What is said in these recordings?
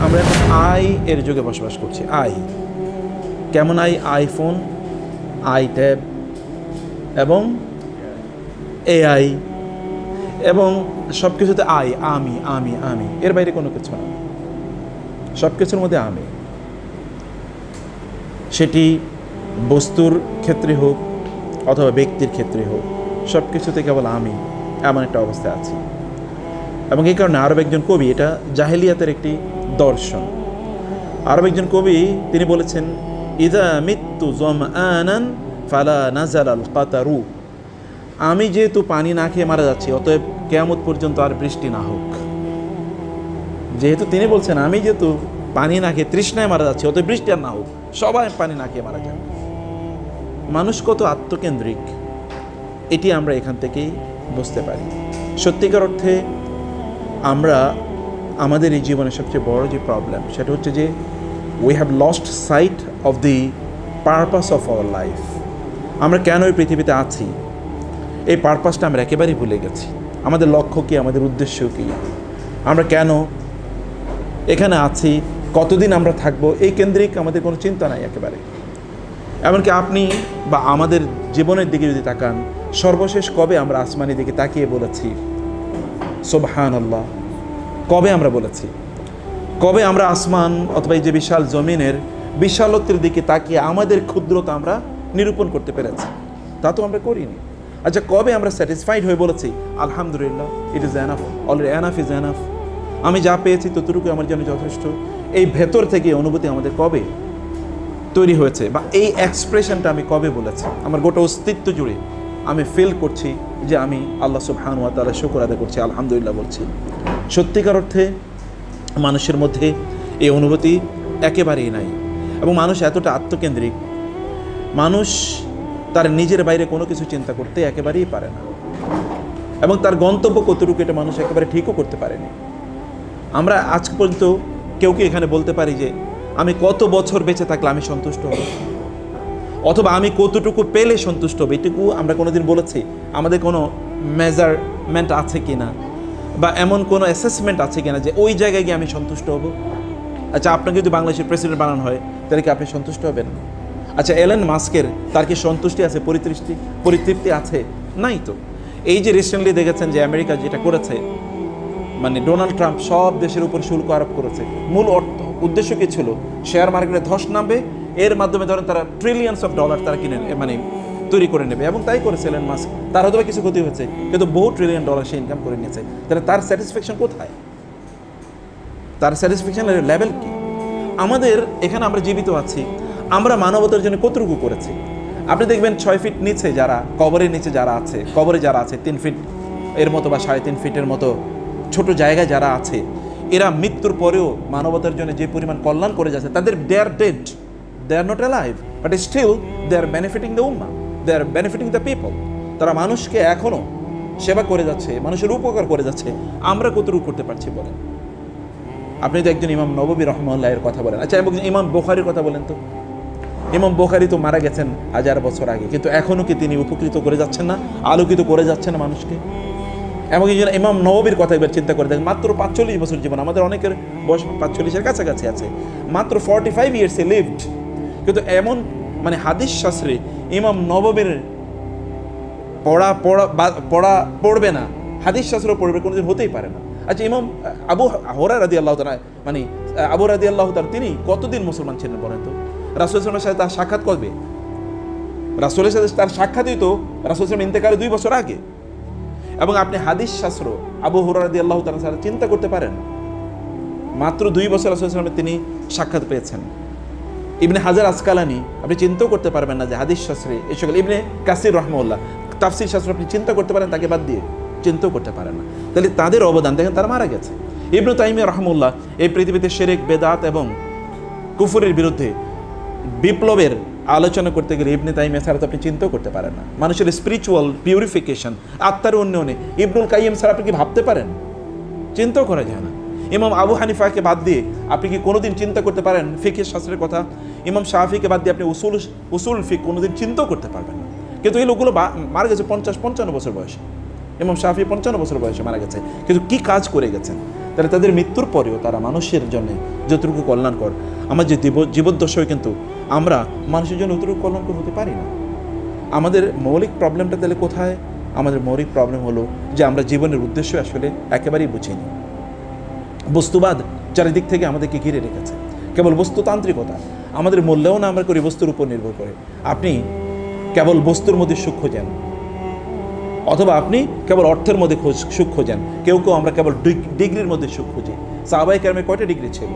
আমরা এখন আই এর যুগে বসবাস করছি। আই কেমন? আইফোন, আই ট্যাব এবং এআই এবং সব কিছুতে আমি আমি আমি, এর বাইরে কোনো কিছু না। সব কিছুর মধ্যে আমি, সেটি বস্তুর ক্ষেত্রে হোক অথবা ব্যক্তির ক্ষেত্রে হোক, সব কিছুতে কেবল আমি, এমন একটা অবস্থায় আছি। এবং এই কারণে আরব একজন কবি, এটা জাহেলিয়াতের একটি দর্শন, আরব একজন কবি তিনি বলেছেন, ইদা মিত্তু জমআনান ফালা নাজাল আল কাতারু, আমি যেহেতু পানি না খেয়ে মারা যাচ্ছি, অতএব কিয়ামত পর্যন্ত আর বৃষ্টি না হোক। যেহেতু তিনি বলছেন আমি যেহেতু পানি না খেয়ে তৃষ্ণায় মারা যাচ্ছি, অতএব বৃষ্টি আর না হোক, সবাই পানি না খেয়ে মারা যাবে। মানুষ কত আত্মকেন্দ্রিক, এটি আমরা এখান থেকেই বুঝতে পারি। সত্যিকার অর্থে আমরা আমাদের এই জীবনের সবচেয়ে বড় যে প্রবলেম, সেটা হচ্ছে যে we have lost sight of the purpose of our life. আমরা কেন এই পৃথিবীতে আছি, এই পারপাসটা আমরা একেবারেই ভুলে গেছি। আমাদের লক্ষ্য কী, আমাদের উদ্দেশ্য কী, আমরা কেন এখানে আছি, কতদিন আমরা থাকবো, এই কেন্দ্রিক আমাদের কোনো চিন্তা নাই একেবারে। এমনকি আপনি বা আমাদের জীবনের দিকে যদি তাকান, সর্বশেষ কবে আমরা আসমানের দিকে তাকিয়ে বলেছি সুবহানাল্লাহ? কবে আমরা বলেছি? কবে আমরা আসমান অথবা এই যে বিশাল জমিনের বিশালত্বের দিকে তাকিয়ে আমাদের ক্ষুদ্রতা আমরা নিরূপণ করতে পেরেছি? তা তো আমরা করিনি। আচ্ছা, কবে আমরা স্যাটিসফাইড হয়ে বলেছি আলহামদুলিল্লাহ, it is enough, already enough is enough, আমি যা পেয়েছি ততটুকু আমার জন্য যথেষ্ট? এই ভেতর থেকে অনুভূতি আমাদের কবে তৈরি হয়েছে, বা এই এক্সপ্রেশনটা আমি কবে বলেছি? আমার গোটা অস্তিত্ব জুড়ে আমি ফিল করছি যে আমি আল্লাহ সুবহানাহু ওয়া তাআলা শুকর আদায় করছি, আলহামদুলিল্লাহ বলছি। সত্যিকার অর্থে মানুষের মধ্যে এই অনুভূতি একেবারেই নাই। এবং মানুষ এতটা আত্মকেন্দ্রিক, মানুষ তার নিজের বাইরে কোনো কিছু চিন্তা করতে একেবারেই পারে না, এবং তার গন্তব্য কতটুকু এটা মানুষ একেবারে ঠিকও করতে পারেনি। আমরা আজ পর্যন্ত কেউ কি এখানে বলতে পারি যে আমি কত বছর বেঁচে থাকলে আমি সন্তুষ্ট হব, অথবা আমি কতটুকু পেলে সন্তুষ্ট হব? এটুকু আমরা কোনোদিন বলেছি? আমাদের কোনো মেজারমেন্ট আছে কি না, বা এমন কোনো অ্যাসেসমেন্ট আছে কিনা যে ওই জায়গায় গিয়ে আমি সন্তুষ্ট হব? আচ্ছা, আপনাকে যদি বাংলাদেশের প্রেসিডেন্ট বানানো হয়, তাহলে কি আপনি সন্তুষ্ট হবেন? আচ্ছা, এলন মাস্কের তার কি সন্তুষ্টি আছে, পরিতৃপ্তি আছে? নাই তো। এই যে রিসেন্টলি দেখেছেন যে আমেরিকা যেটা করেছে, মানে ডোনাল্ড ট্রাম্প সব দেশের উপর শুল্ক আরোপ করেছে। মূল উদ্দেশ্য কী ছিল? শেয়ার মার্কেটে ধস নামবে, এর মাধ্যমে ধরেন তারা ট্রিলিয়নস অফ ডলার তারা কিনে মানে তৈরি করে নেবে, এবং তাই করেছে এলন মাস্ক। তার হয়তো কিছু ক্ষতি হয়েছে, কিন্তু বহু ট্রিলিয়ন ডলার সে ইনকাম করে নিয়েছে। তাহলে তার স্যাটিসফ্যাকশন কোথায়? তার স্যাটিসফ্যাকশনের লেভেল কি? আমাদের এখানে আমরা জীবিত আছি, আমরা মানবতার জন্য কতটুকু করেছি? আপনি দেখবেন 6 ফিট নিচে যারা, কবরের নিচে যারা আছে, কবরে যারা আছে 3 ফিট এর মতো বা 3.5 ফিটের মতো ছোট জায়গায় যারা আছে, এরা মৃত্যুর পরেও মানবতার জন্য যে পরিমাণ কল্যাণ করে যাচ্ছে, তাদের they are dead, they are not alive, but still they are benefiting the উম্মাহ, they are benefiting the people. তারা মানুষকে এখনও সেবা করে যাচ্ছে, মানুষের উপকার করে যাচ্ছে। আমরা কতটুকু করতে পারছি বলেন? আপনি তো একজন ইমাম নববী রাহমাহুল্লাহ এর কথা বলেন। আচ্ছা, এবং ইমাম বুখারীর কথা বলেন তো। ইমাম বুখারী তো মারা গেছেন 1000 বছর আগে, কিন্তু এখনও কি তিনি উপকৃত করে যাচ্ছেন না, আলোকিত করে যাচ্ছেন না মানুষকে? এবং এই জন্য ইমাম নববীর কথা এবার চিন্তা করে দেখেন, মাত্র 45 বছর জীবন, আমাদের অনেকের বয়স 45-এর কাছাকাছি আছে, মাত্র 45 ইয়ার্স এ লিভড, কিন্তু এমন মানে হাদিস শাস্ত্রে ইমাম নববীর পড়বে না, হাদিস শাস্ত্র পড়বে কোনোদিন হতেই পারে না। আচ্ছা, ইমাম আবু হুরায়রা রাদিয়াল্লাহু তাআলা, মানে আবু রাদিয়াল্লাহু তাআলা, তিনি কতদিন মুসলমান ছিলেন বলেন তো? রাসূল সাল্লাল্লাহু আলাইহি ওয়াসাল্লামের সাথে তার সাক্ষাৎ কবে? রাসূলের সাথে তার সাক্ষাৎই তো রাসূল সাল্লাল্লাহু আলাইহি ওয়াসাল্লাম ইন্তেকালের 2 বছর আগে। এবং আপনি হাদিস শাস্ত্র আবু হুরায়রা রাদিয়াল্লাহু তাআলা চিন্তা করতে পারেন, মাত্র 2 বছর রাসূল সাল্লাল্লাহু আলাইহি ওয়াসাল্লামের তিনি সাক্ষাৎ পেয়েছেন। ইবনে হাজার আসকালানি, আপনি চিন্তাও করতে পারবেন না যে হাদিস শাস্ত্রে এই সকল, ইবনে কাসির রাহমাহুল্লাহ তাফসীর শাস্ত্র আপনি চিন্তা করতে পারেন, তাকে বাদ দিয়ে চিন্তাও করতে পারেন না। তাহলে তাদের অবদান দেখেন, তারা মারা গেছে। ইবনে তাইমিয়া রাহমাহুল্লাহ এই পৃথিবীতে শিরক, বেদাত এবং কুফরের বিরুদ্ধে বিপ্লবের আলোচনা করতে গেলে ইবনে তাইমিয়া ছাড়া তো আপনি চিন্তাও করতে পারেন না। মানুষের স্পিরিচুয়াল পিউরিফিকেশন, আত্মার উন্নয়নে ইবনুল কাইয়িম ছাড়া আপনি কি ভাবতে পারেন? চিন্তাও করা যায় না। ইমাম আবু হানিফাকে বাদ দিয়ে আপনি কি কোনোদিন চিন্তা করতে পারেন ফিকহ শাস্ত্রের কথা? ইমাম শাফিকে বাদ দিয়ে আপনি উসুল ফিক কোনোদিন চিন্তাও করতে পারবেন না। কিন্তু এই লোকগুলো মারা গেছে 50-55 বছর বয়সে। ইমাম শাফি 55 বছর বয়সে মারা গেছে, কিন্তু কি কাজ করে গেছেন? তাহলে তাদের মৃত্যুর পরেও তারা মানুষের জন্য যতটুকু কল্যাণকর, আমার যে জীবদ্দশায় কিন্তু আমরা মানুষের জন্য অতটুকু কল্যাণকর হতে পারি না। আমাদের মৌলিক প্রবলেমটা তাহলে কোথায়? আমাদের মৌলিক প্রবলেম হলো যে আমরা জীবনের উদ্দেশ্য আসলে একেবারেই বুঝিনি। বস্তুবাদ চারিদিক থেকে আমাদেরকে ঘিরে রেখেছে, কেবল বস্তুতান্ত্রিকতা, আমাদের মূল্যায়ন আমরা করি বস্তুর উপর নির্ভর করে। আপনি কেবল বস্তুর মধ্যে সুখ খোঁজেন, অথবা আপনি কেবল অর্থের মধ্যে সুখ খোঁজেন। কেউ কেউ আমরা কেবল ডিগ্রির মধ্যে সুখ খুঁজি। সাহাবায়ে কেরামের কয়টা ডিগ্রি ছিল?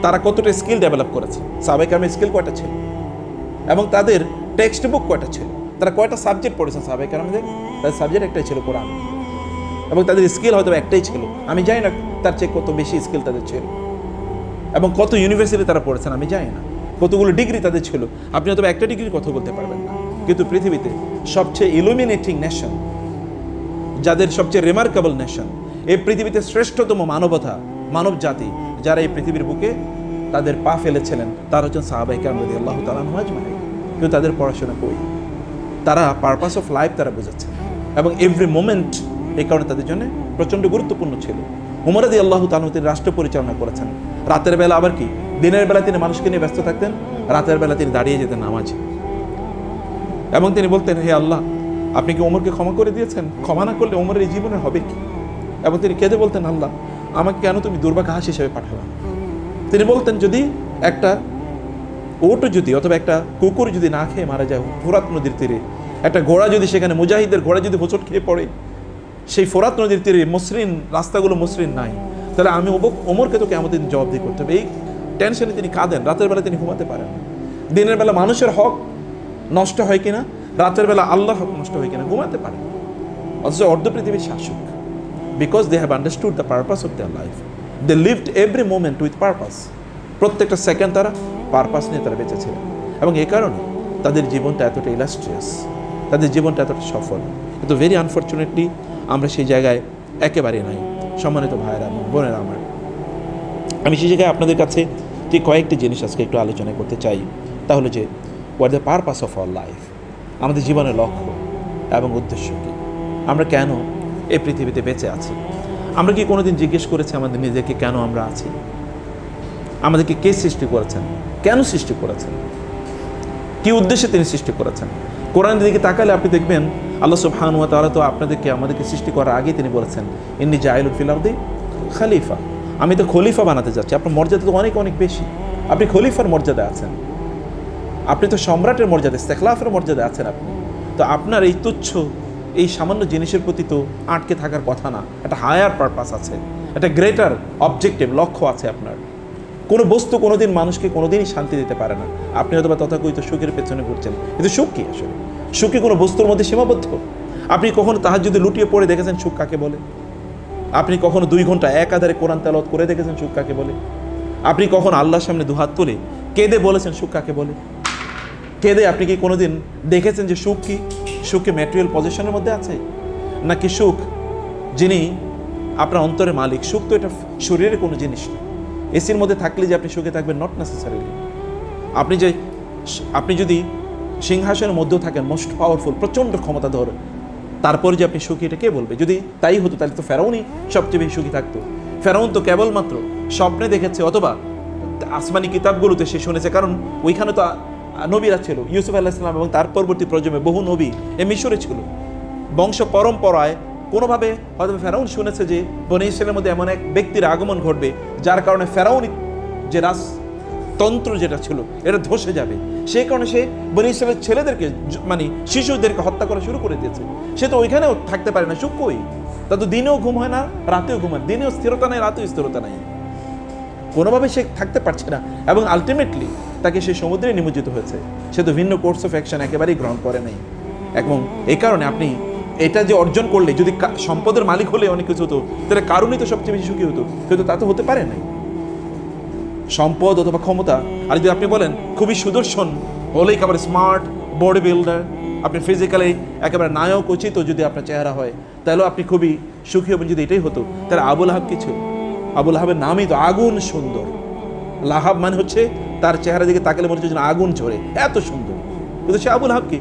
তারা কতটা স্কিল ডেভেলপ করেছে? সাহাবায়ে কেরামের স্কিল কয়টা ছিল? এবং তাদের টেক্সট বুক কয়টা ছিল? তারা কয়টা সাবজেক্ট পড়েছেন সাহাবায়ে কেরামদের? তাদের সাবজেক্ট একটাই ছিল, কোরআন। এবং তাদের স্কিল হয়তো একটাই ছিল, আমি জানি না তার চেয়ে কত বেশি স্কিল তাদের ছিল। এবং কত ইউনিভার্সিটি তারা পড়েছেন আমি জানি না, কতগুলো ডিগ্রি তাদের ছিল। আপনি হয়তো একটা ডিগ্রির কথা বলতে পারবেন না। কিন্তু পৃথিবীতে সবচেয়ে ইলুমিনেটিং নেশন, যাদের সবচেয়ে রিমার্কেবল নেশন, এই পৃথিবীতে শ্রেষ্ঠতম মানবতা, মানব জাতি যারা এই পৃথিবীর বুকে তাদের পা ফেলেছিলেন, তারা হচ্ছেন সাহাবায়ে কেরাম রাদিয়াল্লাহু তাআলা আনহুম আজমাইন। কিন্তু তাদের পড়াশোনা কই? তারা পারপাস অফ লাইফ তারা বুঝেছেন, এবং এভরি মোমেন্ট এই কারণে তাদের জন্য প্রচণ্ড গুরুত্বপূর্ণ ছিল। ওমর রাদিয়াল্লাহু তাআলা তিনি রাষ্ট্র পরিচালনা করেছেন। রাতের বেলা আবার কি, দিনের বেলা তিনি মানুষকে নিয়ে ব্যস্ত থাকতেন, রাতের বেলা তিনি দাঁড়িয়ে যেতেন নামাজে, এবং তিনি বলতেন, হে আল্লাহ, আপনি কি ওমরকে ক্ষমা করে দিয়েছেন? ক্ষমা না করলে ওমরের এই জীবনে হবে কি? এবং তিনি কেঁদে বলতেন, আল্লাহ, আমাকে কেন তুমি দুর্ভাগ্যহাস হিসেবে পাঠালাম? তিনি বলতেন, যদি একটা ওটও যদি অথবা একটা কুকুর যদি না খেয়ে মারা যায় ফোরাত নদীর তীরে, একটা ঘোড়া যদি সেখানে, মুজাহিদের ঘোড়া যদি হোঁচট খেয়ে পড়ে সেই ফোরাত নদীর তীরে, মসৃণ রাস্তাগুলো মসৃণ নাই, তাহলে আমি ওমরকে তো কেমন দিন জবাবদিহি করতে হবে। এই টেনশনে তিনি কাঁদেন, রাতের বেলা তিনি ঘুমাতে পারেন। দিনের বেলা মানুষের হক নষ্ট হয় কিনা, রাতের বেলা আল্লাহর হক নষ্ট হয় কিনা ঘুমাতে পারেন। অথচ অর্ধ পৃথিবীর শাসক, because they have understood the purpose of their life, they lived every moment with purpose. প্রত্যেকটা সেকেন্ড তারা পারপাস নিয়ে তারা বেঁচেছিলেন, এবং এই কারণে তাদের জীবনটা এতটা ইলাস্ট্রিয়াস, তাদের জীবনটা এতটা সফল। কিন্তু ভেরি আনফর্চুনেটলি আমরা সেই জায়গায় একেবারে নাই। সম্মানিত ভাইয়েরা এবং বোনেরা আমার, আমি সেই জায়গায় আপনাদের কাছে ঠিক কয়েকটি জিনিস আজকে একটু আলোচনা করতে চাই। তাহলে যে what the purpose of our life, আমাদের জীবনের লক্ষ্য এবং উদ্দেশ্য কী, আমরা কেন এই পৃথিবীতে বেঁচে আছি। আমরা কি কোনোদিন জিজ্ঞেস করেছি আমাদের নিজেকে কেন আমরা আছি? আমাদেরকে কে সৃষ্টি করেছেন, কেন সৃষ্টি করেছেন, কি উদ্দেশ্যে তিনি সৃষ্টি করেছেন? কোরআনের দিকে তাকালে আপনি দেখবেন আল্লাহ সুবহানাহু ওয়া তাআলা তো আমাদেরকে সৃষ্টি করার আগেই তিনি বলেছেন, ইন্নী জাইলুন ফিল আরদি খলিফা, আমি তো খলিফা বানাতে যাচ্ছি। আপনার মর্যাদা তো অনেক অনেক বেশি, আপনি খলিফার মর্যাদা আছেন, আপনি তো সম্রাটের মর্যাদা, ইস্তেখলাফের মর্যাদা আছেন আপনি। তো আপনার এই তুচ্ছ এই সামান্য জিনিসের প্রতি তো আটকে থাকার কথা না, একটা হায়ার পারপাস আছে, একটা গ্রেটার অবজেক্টিভ লক্ষ্য আছে আপনার। কোনো বস্তু কোনোদিন মানুষকে কোনোদিনই শান্তি দিতে পারে না। আপনি হয়তো বা তথাকথিত সুখের পেছনে ঘুরছেন, কিন্তু সুখ কি আসলে? সুখ কি কোনো বস্তুর মধ্যে সীমাবদ্ধ? আপনি কখনো তাহাজ্জুদে লুটিয়ে পড়ে দেখেছেন সুখ কাকে বলে? আপনি কখনো 2 ঘন্টা এক আধারে কোরআন তেলাওয়াত করে দেখেছেন সুখ কাকে বলে? আপনি কখনো আল্লাহর সামনে দুহাত তুলে কেঁদে বলেছেন সুখ কাকে বলে? কেঁদে আপনি কি কোনোদিন দেখেছেন যে সুখ কি? সুখ কি ম্যাটেরিয়াল পজিশনের মধ্যে আছে, নাকি সুখ যিনি আপনার অন্তরের মালিক? সুখ তো এটা শরীরের কোনো জিনিস না। এসির মধ্যে থাকলে যে আপনি সুখে থাকবেন, নট নেসেসারিলি। আপনি যদি সিংহাসনের মধ্যেও থাকেন, মোস্ট পাওয়ারফুল, প্রচণ্ড ক্ষমতাধর, তারপরে যে আপনি সুখী, এটা কে বলবে? যদি তাই হতো তাহলে তো ফেরাউনই সবচেয়ে বেশি সুখী থাকতো। ফেরাউন তো কেবলমাত্র স্বপ্নে দেখেছে, অথবা আসমানি কিতাবগুলোতে সে শুনেছে, কারণ ওইখানে তো নবীরা ছিল, ইউসুফ আলাইহিস সালাম এবং তার পরবর্তী প্রজন্মে বহু নবী এ মিশরে ছিল। বংশ পরম্পরায় কোনোভাবে হয়তো ফেরাউন শুনেছে যে বনী ইসরায়েলের মধ্যে এমন এক ব্যক্তির আগমন ঘটবে যার কারণে ফেরাউন যে রাজতন্ত্র যেটা ছিল এটা ধসে যাবে। সেই কারণে সে বনী ইসরায়েলের ছেলেদেরকে, মানে শিশুদেরকে হত্যা করা শুরু করে দিয়েছে। সে তো ওইখানেও থাকতে পারে না, সুখ কই? তা তো দিনেও ঘুম হয় না, রাতেও ঘুম হয়, দিনেও স্থিরতা নেই, রাতেও স্থিরতা নেই, কোনোভাবে সে থাকতে পারছে না, এবং আলটিমেটলি তাকে সে সমুদ্রে নিমজ্জিত হয়েছে। সে তো ভিন্ন কোর্স অফ অ্যাকশন একেবারেই গ্রহণ করে নাই। এবং এই কারণে আপনি এটা যে অর্জন করলে, যদি সম্পদের মালিক হলে অনেক কিছু হতো, তাহলে কারণই তো সবচেয়ে বেশি সুখী হতো, কিন্তু তা তো হতে পারে নাই। সম্পদ অথবা ক্ষমতা, আর যদি আপনি বলেন খুবই সুদর্শন হলে, একেবারে স্মার্ট বডি বিল্ডার, আপনি ফিজিক্যালি একেবারে নায়ক উচিত যদি আপনার চেহারা হয়, তাহলেও আপনি খুবই সুখী হবেন। যদি এটাই হতো, তাহলে আবু লাহাব কি ছিল? আবু লাহাবের নামই তো আগুন সুন্দর। লাহাব মানে হচ্ছে তার চেহারা দিকে তাকালে মনে হচ্ছে যেন আগুন ঝরে, এত সুন্দর। কিন্তু সে আবু লাহাব কি?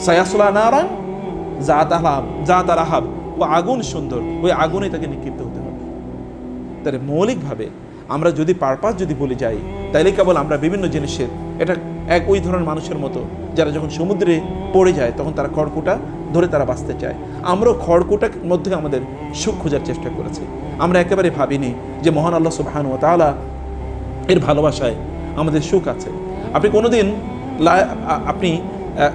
সায়াসলা নারান জাতা লাহাব, ও আগুন সুন্দর, ওই আগুনে তাকে নিক্ষিপ্ত হতে হবে। তাহলে মৌলিকভাবে আমরা যদি পারপাস যদি বলে যাই, তাইলে কেবল আমরা বিভিন্ন জিনিসের এটা এক ওই ধরনের মানুষের মতো যারা যখন সমুদ্রে পড়ে যায় তখন তারা খড়কুটা ধরে তারা বাঁচতে চায়। আমরাও খড়কুটার মধ্যে আমাদের সুখ খোঁজার চেষ্টা করেছি। আমরা একেবারে ভাবিনি যে মহান আল্লাহ সুবহানাহু ওয়া তাআলা এর ভালোবাসায় আমাদের সুখ আছে। আপনি কোনোদিন আপনি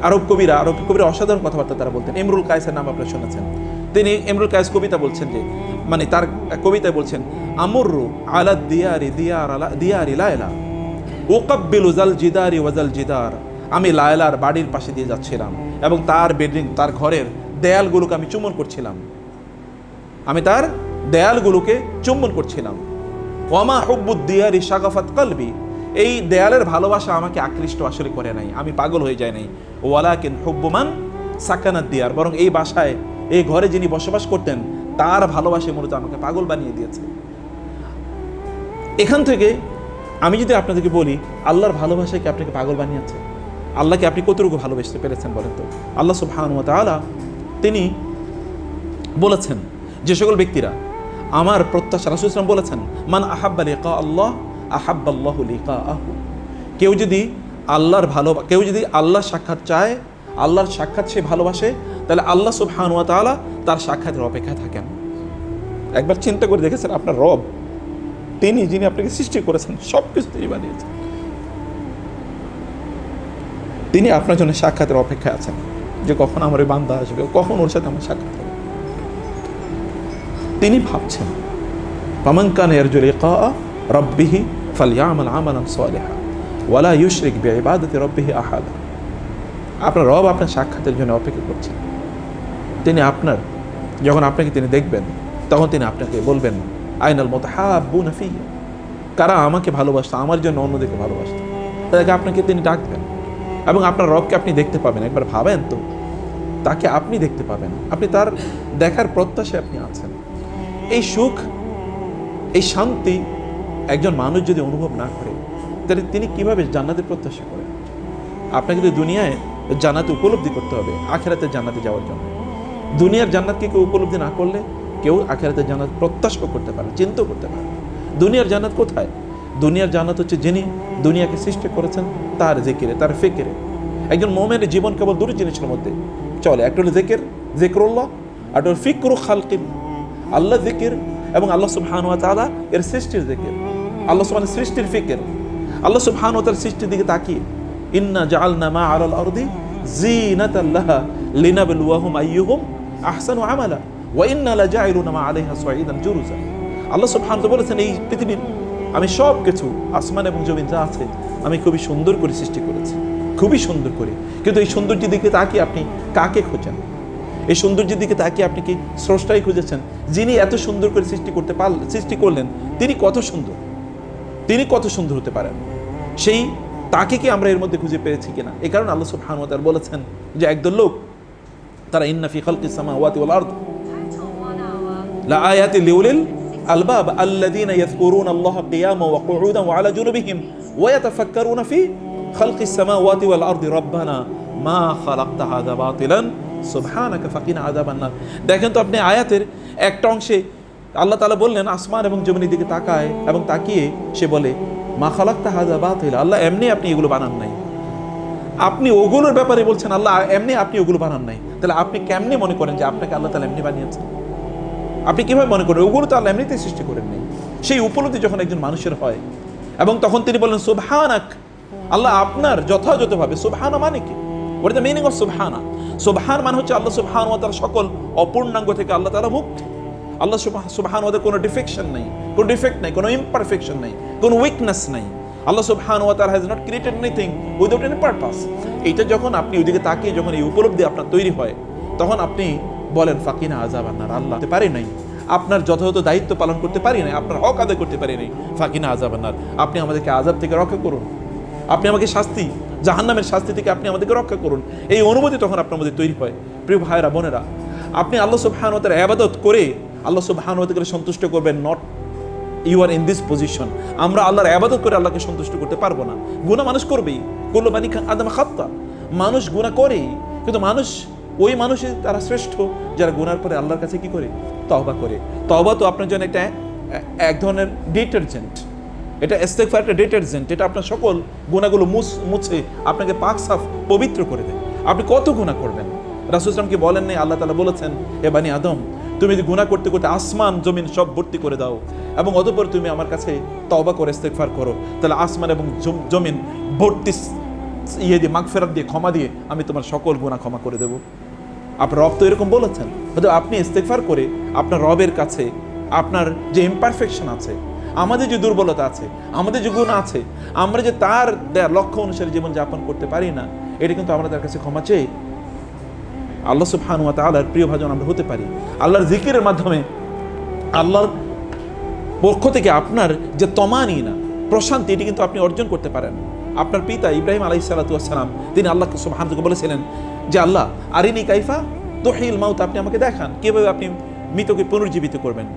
আরব কবিরা অসাধারণ কথাবার্তা তারা বলতেন। ইমরুল কায়েসের নাম আপনারা শুনেছেন। তিনি ইমরুল কায়েস কবিতা বলছেন যে মানে তার কবিতায় বলছেন আমরু আলা দিয়ারি লায়লা ওকাব্বিলু জাল জিদারি ওয়াজাল জিদার। আমি লায়লার বাড়ির পাশে দিয়ে যাচ্ছিলাম এবং তার বিল্ডিং তার ঘরের দেয়ালগুলোকে আমি চুম্বন করছিলাম। ওয়ামা হুব্বুদ দিয়ারি শাগাফাত কলবি। এই দেয়ালের ভালোবাসা আমাকে আকৃষ্ট আসলে করে নাই, আমি পাগল হয়ে যাই নাই। ওয়ালাকিন হুব্বুমান সাকানাত দিয়ার, বরং এই বাসায় এই ঘরে যিনি বসবাস করতেন তার ভালোবাসা মূলত আমাকে পাগল বানিয়ে দিয়েছে। এখান থেকে আমি যদি আপনাদেরকে বলি আল্লাহর ভালোবাসায় কি আপনাকে পাগল বানিয়েছে? আল্লাহকে আপনি কতটুকু ভালোবাসতে পেরেছেন বলেন তো? আল্লাহ সুবহানাহু ওয়া তাআলা তিনি বলেছেন যে সকল ব্যক্তিরা আমার প্রত্যাশা, রাসূল সাল্লাল্লাহু আলাইহি ওয়াসাল্লাম বলেছেন মান আহাব্বা লিকা আল্লাহ আহাব্বাল্লাহু লিকাআহু। কেউ যদি আল্লাহর সাক্ষাৎ চায়, আল্লাহর সাক্ষাৎ সে ভালোবাসে, তাহলে আল্লাহ সুবহানাহু ওয়া তাআলা তার সাক্ষাতের অপেক্ষায় থাকেন। একবার চিন্তা করে দেখেছেন আপনার রব, তিনি যিনি আপনাকে সৃষ্টি করেছেন, সব কিছু তিনি বানিয়েছেন, তিনি আপনার জন্য সাক্ষাতের অপেক্ষায় আছেন যে কখন আমার এই বান্দা আসবে, কখন ওর সাথে আমার সাক্ষাৎ হবে। তিনি ভাবছেন ফামান কানা ইয়ারজু লিকা রাব্বিহি ফালইআমাল আমালান সালিহা ওয়ালা ইউশরিক বিইবাদাতি রাব্বিহি আহাদা। আপনার রব আপনার সাক্ষাতের জন্য অপেক্ষা করছেন। তিনি যখন আপনাকে তিনি দেখবেন তখন তিনি আপনাকে বলবেন আইনাল মুতাহাব্বুনা ফিয়া, কারা আমাকে ভালোবাসত, আমার জন্য অন্যদেরকে ভালোবাসত, তাদেরকে আপনাকে তিনি ডাকবেন এবং আপনার রবকে আপনি দেখতে পাবেন। একবার ভাবেন তো, তাকে আপনি দেখতে পাবেন, আপনি তার দেখার প্রত্যাশায় আপনি আছেন। এই সুখ, এই শান্তি একজন মানুষ যদি অনুভব না করে তাহলে তিনি কিভাবে জান্নাতের প্রত্যাশা করেন? আপনাকে যদি দুনিয়ায় জান্নাতে উপলব্ধি করতে হবে আখিরাতের জান্নাতে যাওয়ার জন্য। দুনিয়ার জান্নাতকে কেউ উপলব্ধি না করলে কেউ আখিরাতের জান্নাত প্রত্যাশা করতে পারে, চিন্তা করতে পারে। দুনিয়ার জান্নাত কোথায়? দুনিয়ার জান্নাত হচ্ছে যিনি দুনিয়াকে সৃষ্টি করেছেন তার জিকিরে, তার ফিকিরে। একজন মুমিনের জীবন কেবল দুটো জিনিসের মধ্যে চলে, একটা হলো জিকরুল্লাহ, আর একটা হলো ফিকরু খালকিল্লাহ। আল্লাহ জিকির এবং আল্লাহ সুবহানাহু ওয়া তাআলা এর সৃষ্টির জিকির, আল্লাহ সুবহানাহু সৃষ্টির ফিকির। আল্লাহ সুবহানাহু ওয়া তাআলার সৃষ্টির দিকে তাকিয়ে ইন্না জাআলনা মা আলাল আরদি জিনাতাল লাহা লিনাবলুয়াহুম আইয়ুহুম আহসানু আমালা ওয়া ইন্না লাজাইলুনা মা আলাইহা সাঈদান জুরুজা। আল্লাহ সুবহানাহু ওয়া তাআলা বলেছেন এই পৃথিবীর আমি সব কিছু আসমান এবং জমিন যা আছে আমি খুবই সুন্দর করে সৃষ্টি করেছি, খুবই সুন্দর করে। কিন্তু এই সৌন্দর্যের দিকে তাকিয়ে আপনি কাকে খোঁজেন? এই সৌন্দর্যের দিকে তাকিয়ে আপনি কি স্রষ্টাই খুঁজেছেন? যিনি এত সুন্দর করে সৃষ্টি করলেন তিনি কত সুন্দর, তিনি কত সুন্দর হতে পারেন, সেই তাকে কি আমরা এর মধ্যে খুঁজে পেয়েছি কিনা? এই কারণে আল্লাহ সুবহানাহু ওয়া তাআলা বলেছেন যে একদল লোক তারা ইন্না ফি খালকিস সামাওয়াতি ওয়াল আরদ লা আয়াতিন লিউলিল আলবাব আল্লাযীনা ইয়াযকুরুনা আল্লাহা কিয়ামান ওয়া কুউদান ওয়া আলা জুনুবিহিম ওয়া ইয়াতাফাক্কারুনা ফি খালকিস সামাওয়াতি ওয়াল আরদি রাব্বানা মা খালাকতা হাযা বাতিলান সুবহানাকা ফাকিনা আযাবান নার। দেখেন তো আপনি আয়াতের একটা অংশে আল্লাহ তাআলা বললেন আসমান এবং জমিনের দিকে তাকায় এবং তাকিয়ে সে বলে মা খালাকতা হাযা বাতিলা, আল্লাহ এমনি আপনি এগুলো বানান নাই। আপনি ওগুলোর ব্যাপারে বলছেন আল্লাহ এমনি আপনি ওগুলো বানান নাই, তাহলে আপনি কেমনে মনে করেন যে আপনাকে আল্লাহ তাআলা এমনি বানিয়েছেন? আপনি কিভাবে মনে করেন? ওগুলো তো আল্লাহ এমনিতেই সৃষ্টি করেন নাই। সেই উপলব্ধি যখন একজন মানুষের হয় এবং তখন তিনি বলেন সুবহানাক, আল্লাহ আপনার যথাযথভাবে। সুবহানা মানে কি? What is the meaning of সুবহানা? সুবহান মানে হচ্ছে আল্লাহ সুবহানাহু ওয়া তাআলা সকল অপূর্ণাঙ্গ থেকে আল্লাহ তাআলা মুক্ত। আল্লাহ সুবহানাহু ওয়া তাআলা কোনো ডিফেকশন নাই, কোনো ডিফেক্ট নাই, কোনো ইমপারফেকশন নাই, কোনো উইকনেস নাই। আল্লাহ সুবহানাহু ওয়া তাআলা has not created anything without any purpose. এইটা যখন আপনি ওইদিকে তাকিয়ে যখন এই উপলব্ধি আপনার তৈরি হয় তখন আপনি বলেন ফাকিনা আযাবান নার, আল্লাহ করতে পারি নাই, আপনার যথাযথ দায়িত্ব পালন করতে পারি নাই, আপনার হক আদায় করতে পারি নাই, ফাকিনা আযাবান নার, আপনি আমাদেরকে আযাব থেকে রক্ষা করুন, আপনি আমাকে শাস্তি জাহান্নামের শাস্তি থেকে আপনি আমাদেরকে রক্ষা করুন। এই অনুভূতি তখন আপনার মধ্যে তৈরি হয়। প্রিয় ভাইরা বোনেরা, আপনি আল্লাহ সুবহানাহু ওয়া তাআলার ইবাদত করে আল্লাহ সুবহানাহু ওয়া তাআলাকে সন্তুষ্ট করবেন, not you are in this position. আমরা আল্লাহর ইবাদত করে আল্লাহকে সন্তুষ্ট করতে পারবো না। গুনাহ মানুষ করবেই, কুল্লু বানি আদম খাত্তা, মানুষ গুনাহ করেই, কিন্তু ওই মানুষই তারা শ্রেষ্ঠ যারা গুনার পরে আল্লাহর কাছে কি করে? তওবা করে। তওবা তো আপনার জন্য একটা এক ধরনের ডিটারজেন্ট। এটা ইস্তেগফার একটা ডিটারজেন্ট, এটা আপনার সকল গুনাহগুলো মুছে আপনাকে পাক সাফ পবিত্র করে দেয়। আপনি কত গুনাহ করবেন? রাসূল সাল্লাল্লাহু আলাইহি ওয়াসাল্লাম কি বলেন নাই, আল্লাহ তাআলা বলেছেন, এ বানি আদম, তুমি যদি গুনাহ করতে করতে আসমান জমিন সব ভর্তি করে দাও এবং অতঃপর তুমি আমার কাছে তওবা করে ইস্তেগফার করো, তাহলে আসমান এবং জমিন ভর্তি দিয়ে মাগফিরাত দিয়ে ক্ষমা দিয়ে আমি তোমার সকল গুনাহ ক্ষমা করে দেব। আপনার রব তো এরকম বলেছেন। হয়তো আপনি ইস্তেগফার করে আপনার রবের কাছে আপনার যে ইমপারফেকশন আছে, আমাদের যে দুর্বলতা আছে, আমাদের যে গুণ আছে, আমরা যে তার দেয়া লক্ষ্য অনুসারে জীবন যাপন করতে পারি না, এটা কিন্তু আমরা তার কাছে ক্ষমা চেয়ে আল্লাহ সুবহানাহু ওয়া তাআলার প্রিয় ভাজন আমরা হতে পারি। আল্লাহর জিকিরের মাধ্যমে আল্লাহর পক্ষ থেকে আপনার যে তমানিনা, প্রশান্তি, এটি কিন্তু আপনি অর্জন করতে পারেন। আপনার পিতা ইব্রাহিম আলাইহিস সালাতু ওয়াস সালাম তিনি আল্লাহকে সুবহানাহু ওয়া তাআলা বলেছিলেন যে আল্লাহ আরিনি কাইফা তুহিল মাউত, আপনি আমাকে দেখান কিভাবে আপনি মৃতকে পুনর্জীবিত করবেন।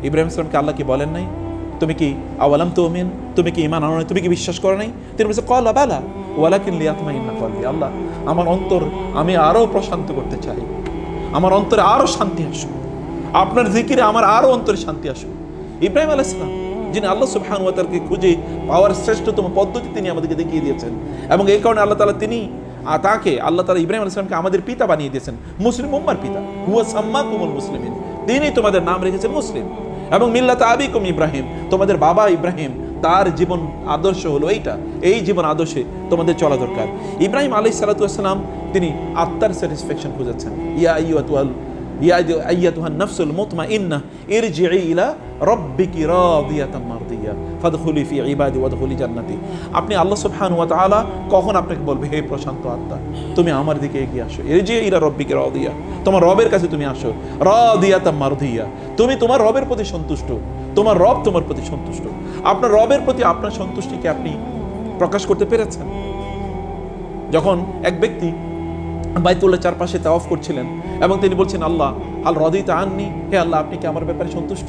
ইব্রাহিম সালামকে আল্লাহ কি বলেন নাই, তুমি কি আওয়ালাম তুমিন, তুমি কি ঈমান আনো নাই, তুমি কি বিশ্বাস করো নাই? তিনি বলেছে ক্বালা বালা ওয়ালাকিন লিয়াতমাইন্না কলবি, আল্লাহ আমার অন্তর আমি আরো প্রশান্ত করতে চাই, আমার অন্তরে আরো শান্তি আসুক, আপনার জিকিরে আমার আরো অন্তরে শান্তি আসুক। ইব্রাহিম আলাইহিস সালাম যিনি আল্লাহ সুবহানাহু ওয়া তাআলাকে খুঁজে পাওয়ার শ্রেষ্ঠতম পদ্ধতি তিনি আমাদেরকে দেখিয়ে দিয়েছেন, এবং এই কারণে আল্লাহ তাআলা তিনি তাকে আল্লাহ তাআলা ইব্রাহিম আলাইহিস সালামকে আমাদের পিতা বানিয়ে দিয়েছেন, মুসলিম উম্মার পিতা। হুয়া সাম্মাকুমুল মুসলিমিন, তিনি তোমাদের নাম রেখেছেন মুসলিম। এবং মিল্লাত আবিকুম ইব্রাহিম, তোমাদের বাবা ইব্রাহিম তার জীবন আদর্শ হলো এইটা, এই জীবন আদর্শে তোমাদের চলা দরকার। ইব্রাহিম আলাইহিস সালাতু ওয়াস সালাম তিনি আত্মার স্যাটিসফ্যাকশন খুঁজেছেন। ইয়া আইয়াতুহান নাফসুল মুতমাইন্নাহ ইরজিই ইলা রাব্বিকি রাদিয়াতাম মারদিয়া ফাদখুলি ফি ইবাদি ওয়াদখুলি জান্নাতি। আপনি আল্লাহ সুবহানাহু ওয়া তাআলা কখন আপনাকে বলবে, হে প্রশান্ত আত্মা তুমি আমার দিকে এগিয়ে আসো, ইরজিই ইলা রাব্বিকি রাদিয়া, তোমার রবের কাছে তুমি আসো, রাদিয়াতাম মারদিয়া, তুমি তোমার রবের প্রতি সন্তুষ্ট, তোমার রব তোমার প্রতি সন্তুষ্ট। আপনার রবের প্রতি আপনার সন্তুষ্টিকে আপনি প্রকাশ করতে পেরেছেন? যখন এক ব্যক্তি বাইতুল্লাহ চারপাশে তাওয়াফ করছিলেন এবং তিনি বলছেন, আল্লাহ আল রাদিতা আননি, হে আল্লাহ আপনি কি আমার ব্যাপারে সন্তুষ্ট?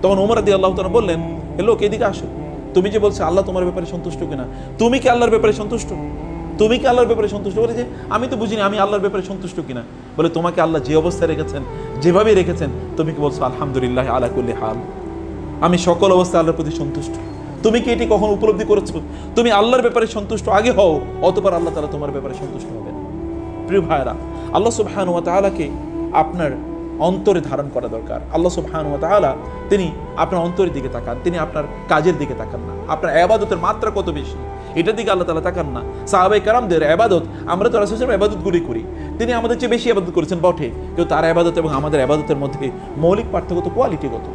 তখন ওমর রাদিয়াল্লাহু তাআলা বললেন, হে লোক এদিকে আসো, তুমি যে বলছো আল্লাহ তোমার ব্যাপারে সন্তুষ্ট কিনা, তুমি কি আল্লাহর ব্যাপারে সন্তুষ্ট? তুমি কি আল্লাহর ব্যাপারে সন্তুষ্ট? বলে যে আমি তো বুঝিনি আমি আল্লাহর ব্যাপারে সন্তুষ্ট কিনা। বলে তোমাকে আল্লাহ যে অবস্থায় রেখেছেন, যেভাবে রেখেছেন, তুমি কি বলছো আলহামদুলিল্লাহ আলা কুল্লি হাল, আমি সকল অবস্থায় আল্লাহর প্রতি সন্তুষ্ট? তুমি কি এটি কখন উপলব্ধি করেছো? তুমি আল্লাহর ব্যাপারে সন্তুষ্ট আগে হও, অতঃপর আল্লাহ তাআলা তোমার ব্যাপারে সন্তুষ্ট হবেন। প্রিয় ভাইরা, আল্লাহ সুবহানাহু ওয়া তাআলাকে আপনার অন্তরে ধারণ করা দরকার। আল্লাহ সুবহানাহু ওয়া তাআলা তিনি আপনার অন্তরের দিকে তাকান, তিনি আপনার কাজের দিকে তাকান না। আপনার ইবাদতের মাত্রা কত বেশি এটার দিকে আল্লাহ তাআলা তাকান না। সাহাবায়ে কেরামদের ইবাদত, আমরা তো রাসূলের ইবাদতগুলি করি, তিনি আমাদের চেয়ে বেশি ইবাদত করেছেন বটে, কিন্তু তার ইবাদত এবং আমাদের ইবাদতের মধ্যে মৌলিক পার্থক্য তো কোয়ালিটিগত।